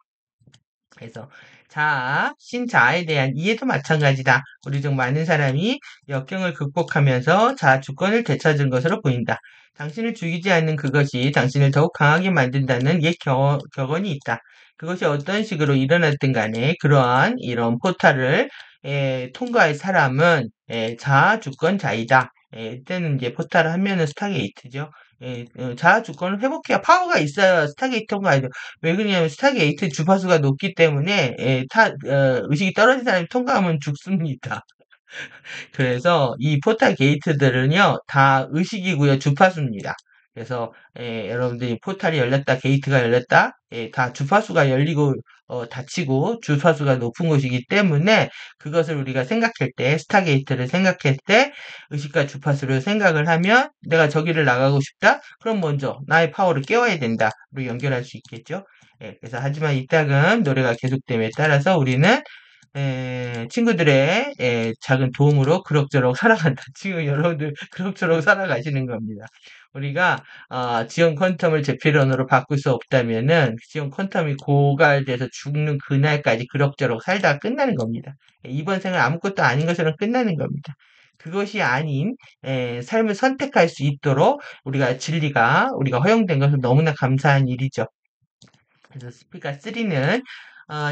S1: 그래서 자아, 신자아에 대한 이해도 마찬가지다. 우리 중 많은 사람이 역경을 극복하면서 자아 주권을 되찾은 것으로 보인다. 당신을 죽이지 않는 그것이 당신을 더욱 강하게 만든다는 옛 격언이 있다. 그것이 어떤 식으로 일어났든 간에 그러한 이런 포탈을 통과할 사람은 자아 주권자이다. 이때는 이제 포탈을 하면은 스타게이트죠. 자아 주권을 회복해야 파워가 있어야 스타게이트 통과하죠. 왜 그러냐면 스타게이트 주파수가 높기 때문에 의식이 떨어진 사람이 통과하면 죽습니다. 그래서 이 포탈 게이트들은요 다 의식이고요 주파수입니다. 그래서 여러분들이 포탈이 열렸다 게이트가 열렸다 다 주파수가 열리고 닫히고 주파수가 높은 곳이기 때문에 그것을 우리가 생각할 때 스타게이트를 생각할 때 의식과 주파수를 생각을 하면 내가 저기를 나가고 싶다 그럼 먼저 나의 파워를 깨워야 된다로 연결할 수 있겠죠. 그래서 하지만 이따금 노래가 계속됨에 따라서 우리는 친구들의 작은 도움으로 그럭저럭 살아간다. 지금 여러분들 그럭저럭 살아가시는 겁니다. 우리가 지온 퀀텀을 제필론으로 바꿀 수 없다면은 지온 퀀텀이 고갈돼서 죽는 그날까지 그럭저럭 살다가 끝나는 겁니다. 이번 생을 아무것도 아닌 것처럼 끝나는 겁니다. 그것이 아닌 삶을 선택할 수 있도록 우리가 허용된 것은 너무나 감사한 일이죠. 그래서 스피커 3는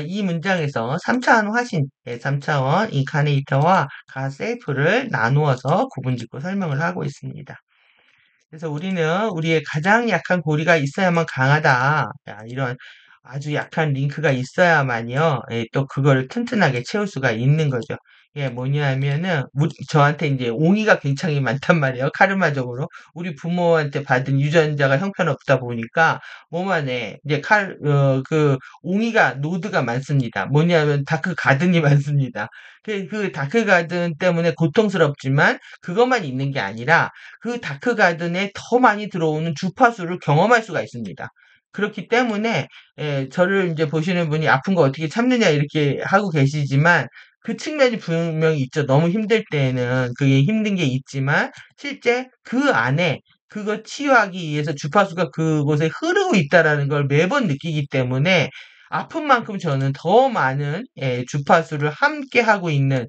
S1: 이 문장에서 3차원 화신, 3차원 인카네이터와 가셀프를 나누어서 구분짓고 설명을 하고 있습니다. 그래서 우리는 우리의 가장 약한 고리가 있어야만 강하다. 이런 아주 약한 링크가 있어야만요. 또 그걸 튼튼하게 채울 수가 있는 거죠. 뭐냐면은 저한테 이제 옹이가 굉장히 많단 말이에요. 카르마적으로 우리 부모한테 받은 유전자가 형편없다 보니까 몸 안에 이제 그 옹이가 노드가 많습니다. 뭐냐면 다크 가든이 많습니다. 그 다크 가든 때문에 고통스럽지만 그것만 있는 게 아니라 그 다크 가든에 더 많이 들어오는 주파수를 경험할 수가 있습니다. 그렇기 때문에 저를 이제 보시는 분이 아픈 거 어떻게 참느냐 이렇게 하고 계시지만 그 측면이 분명히 있죠. 너무 힘들 때에는 그게 힘든 게 있지만 실제 그 안에 그거 치유하기 위해서 주파수가 그곳에 흐르고 있다라는 걸 매번 느끼기 때문에 아픈 만큼 저는 더 많은 주파수를 함께 하고 있는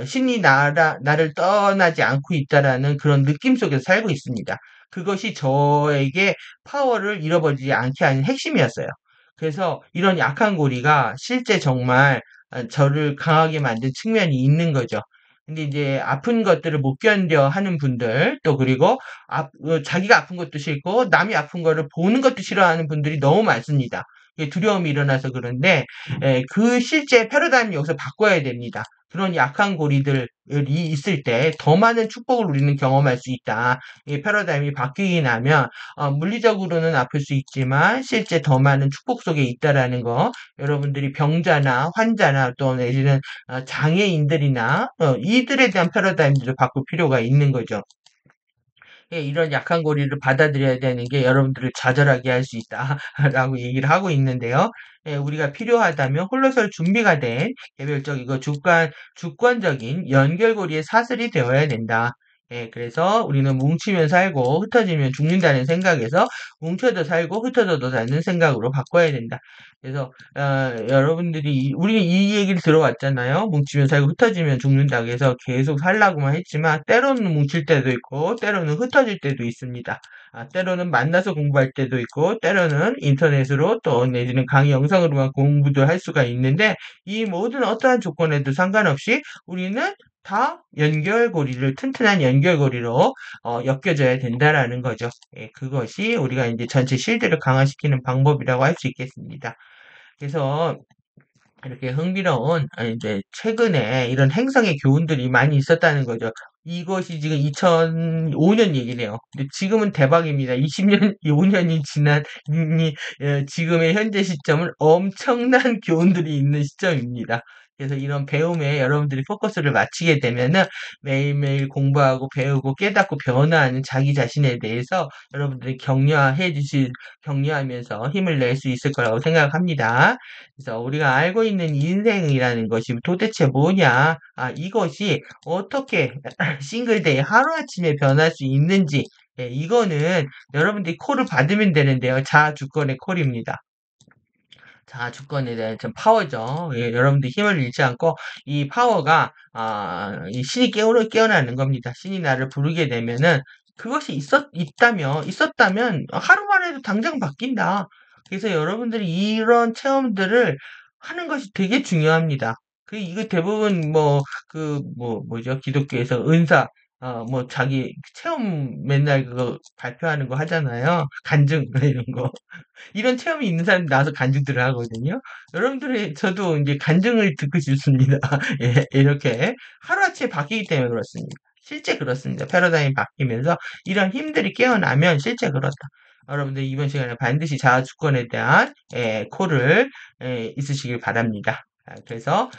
S1: 신이 나를 떠나지 않고 있다라는 그런 느낌 속에서 살고 있습니다. 그것이 저에게 파워를 잃어버리지 않게 하는 핵심이었어요. 그래서 이런 약한 고리가 실제 정말 저를 강하게 만든 측면이 있는 거죠. 근데 이제 아픈 것들을 못 견뎌 하는 분들, 또 그리고 자기가 아픈 것도 싫고 남이 아픈 거를 보는 것도 싫어하는 분들이 너무 많습니다. 두려움이 일어나서 그런데 그 실제 패러다임을 여기서 바꿔야 됩니다. 그런 약한 고리들이 있을 때 더 많은 축복을 우리는 경험할 수 있다. 이 패러다임이 바뀌게 나면 물리적으로는 아플 수 있지만 실제 더 많은 축복 속에 있다라는 거 여러분들이 병자나 환자나 또 내지는 장애인들이나 이들에 대한 패러다임들을 바꿀 필요가 있는 거죠. 예, 이런 약한 고리를 받아들여야 되는 게 여러분들을 좌절하게 할 수 있다라고 얘기를 하고 있는데요. 예, 우리가 필요하다면 홀로설 준비가 된 개별적이고 주권적인 연결고리의 사슬이 되어야 된다. 예, 그래서 우리는 뭉치면 살고 흩어지면 죽는다는 생각에서 뭉쳐도 살고 흩어져도 사는 생각으로 바꿔야 된다. 그래서 여러분들이 우리 이 얘기를 들어왔잖아요. 뭉치면 살고 흩어지면 죽는다. 그래서 계속 살라고만 했지만 때로는 뭉칠 때도 있고 때로는 흩어질 때도 있습니다. 때로는 만나서 공부할 때도 있고 때로는 인터넷으로 또 내지는 강의 영상으로만 공부도 할 수가 있는데 이 모든 어떠한 조건에도 상관없이 우리는 다 연결고리를 튼튼한 연결고리로 엮여져야 된다라는 거죠. 예, 그것이 우리가 이제 전체 실드를 강화시키는 방법이라고 할 수 있겠습니다. 그래서 이렇게 흥미로운 이제 최근에 이런 행성의 교훈들이 많이 있었다는 거죠. 이것이 지금 2005년 얘기네요. 근데 지금은 대박입니다. 20년, 5년이 지난 지금의 현재 시점은 엄청난 교훈들이 있는 시점입니다. 그래서 이런 배움에 여러분들이 포커스를 맞추게 되면은 매일매일 공부하고 배우고 깨닫고 변화하는 자기 자신에 대해서 여러분들이 격려하면서 힘을 낼 수 있을 거라고 생각합니다. 그래서 우리가 알고 있는 인생이라는 것이 도대체 뭐냐? 이것이 어떻게 싱글데이 하루아침에 변할 수 있는지, 예, 이거는 여러분들이 콜을 받으면 되는데요. 자주권의 콜입니다. 자주권에 대한 좀 파워죠. 예, 여러분들 힘을 잃지 않고 이 파워가 이 신이 깨어나는 겁니다. 신이 나를 부르게 되면은 그것이 있었다면 하루 만에도 당장 바뀐다. 그래서 여러분들이 이런 체험들을 하는 것이 되게 중요합니다. 이거 대부분 뭐죠? 기독교에서 은사 뭐 자기 체험 맨날 그거 발표하는 거 하잖아요. 간증 이런 거. 이런 체험이 있는 사람이 나와서 간증들을 하거든요. 여러분들이 저도 이제 간증을 듣고 싶습니다. 예, 이렇게 하루아침에 바뀌기 때문에 그렇습니다. 실제 그렇습니다. 패러다임이 바뀌면서 이런 힘들이 깨어나면 실제 그렇다. 여러분들 이번 시간에 반드시 자아주권에 대한 콜을 있으시길 바랍니다. 그래서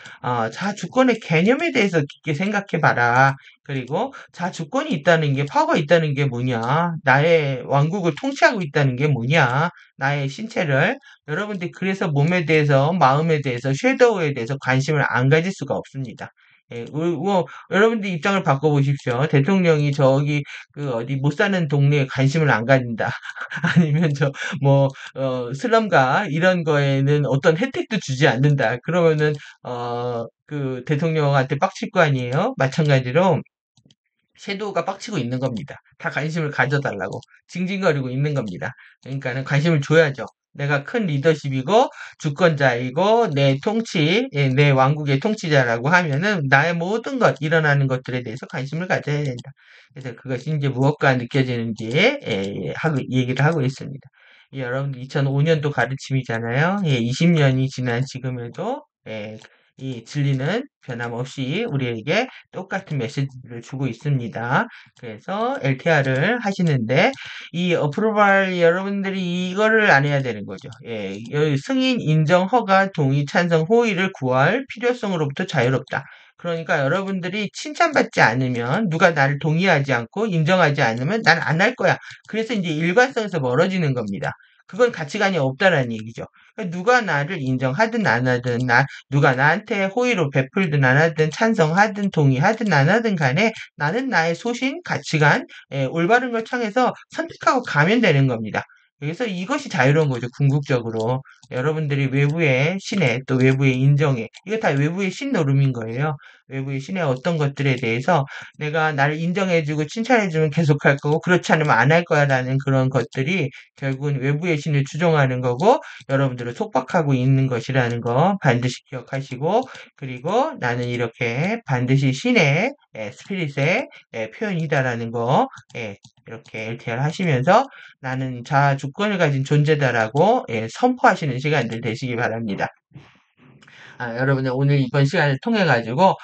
S1: 자주권의 개념에 대해서 깊게 생각해봐라. 그리고 자주권이 있다는 게 파워가 있다는 게 뭐냐? 나의 왕국을 통치하고 있다는 게 뭐냐? 나의 신체를 여러분들 그래서 몸에 대해서 마음에 대해서 섀도우에 대해서 관심을 안 가질 수가 없습니다. 예, 여러분들 입장을 바꿔보십시오. 대통령이 저기 그 어디 못 사는 동네에 관심을 안 가진다. 아니면 슬럼가 이런 거에는 어떤 혜택도 주지 않는다. 그러면은 그 대통령한테 빡칠 거 아니에요? 마찬가지로 섀도우가 빡치고 있는 겁니다. 다 관심을 가져달라고 징징거리고 있는 겁니다. 그러니까는 관심을 줘야죠. 내가 큰 리더십이고 주권자이고 내 통치, 내 왕국의 통치자라고 하면은 나의 모든 것, 일어나는 것들에 대해서 관심을 가져야 된다. 그래서 그것이 이제 무엇과 느껴지는지 얘기를 하고 있습니다. 여러분 2005년도 가르침이잖아요. 20년이 지난 지금에도 이 진리는 변함없이 우리에게 똑같은 메시지를 주고 있습니다. 그래서 LTR을 하시는데 이 어프로발 여러분들이 이거를 안 해야 되는 거죠. 예, 승인, 인정, 허가, 동의, 찬성, 호의를 구할 필요성으로부터 자유롭다. 그러니까 여러분들이 칭찬받지 않으면 누가 나를 동의하지 않고 인정하지 않으면 난 안 할 거야. 그래서 이제 일관성에서 멀어지는 겁니다. 그건 가치관이 없다라는 얘기죠. 그러니까 누가 나를 인정하든 안 하든 누가 나한테 호의로 베풀든 안 하든 찬성하든 동의하든 안 하든 간에 나는 나의 소신, 가치관, 올바른 걸 향해서 선택하고 가면 되는 겁니다. 그래서 이것이 자유로운 거죠, 궁극적으로. 여러분들이 외부의 신에, 또 외부의 인정에, 이거 다 외부의 신 노름인 거예요. 외부의 신의 어떤 것들에 대해서 내가 나를 인정해주고 칭찬해주면 계속할 거고, 그렇지 않으면 안 할 거야 라는 그런 것들이 결국은 외부의 신을 추종하는 거고, 여러분들을 속박하고 있는 것이라는 거 반드시 기억하시고, 그리고 나는 이렇게 반드시 신의 스피릿의 표현이다라는 거 이렇게 LTR 하시면서 나는 자주 주권을 가진 존재다라고 예, 선포하시는 시간들 되시기 바랍니다. 여러분들 오늘 이번 시간을 통해 가지고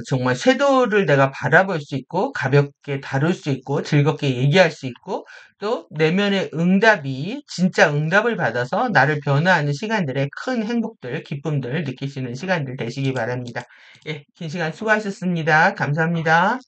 S1: 정말 섀도우를 내가 바라볼 수 있고 가볍게 다룰 수 있고 즐겁게 얘기할 수 있고 또 내면의 응답이 진짜 응답을 받아서 나를 변화하는 시간들의 큰 행복들, 기쁨들 느끼시는 시간들 되시기 바랍니다. 예, 긴 시간 수고하셨습니다. 감사합니다.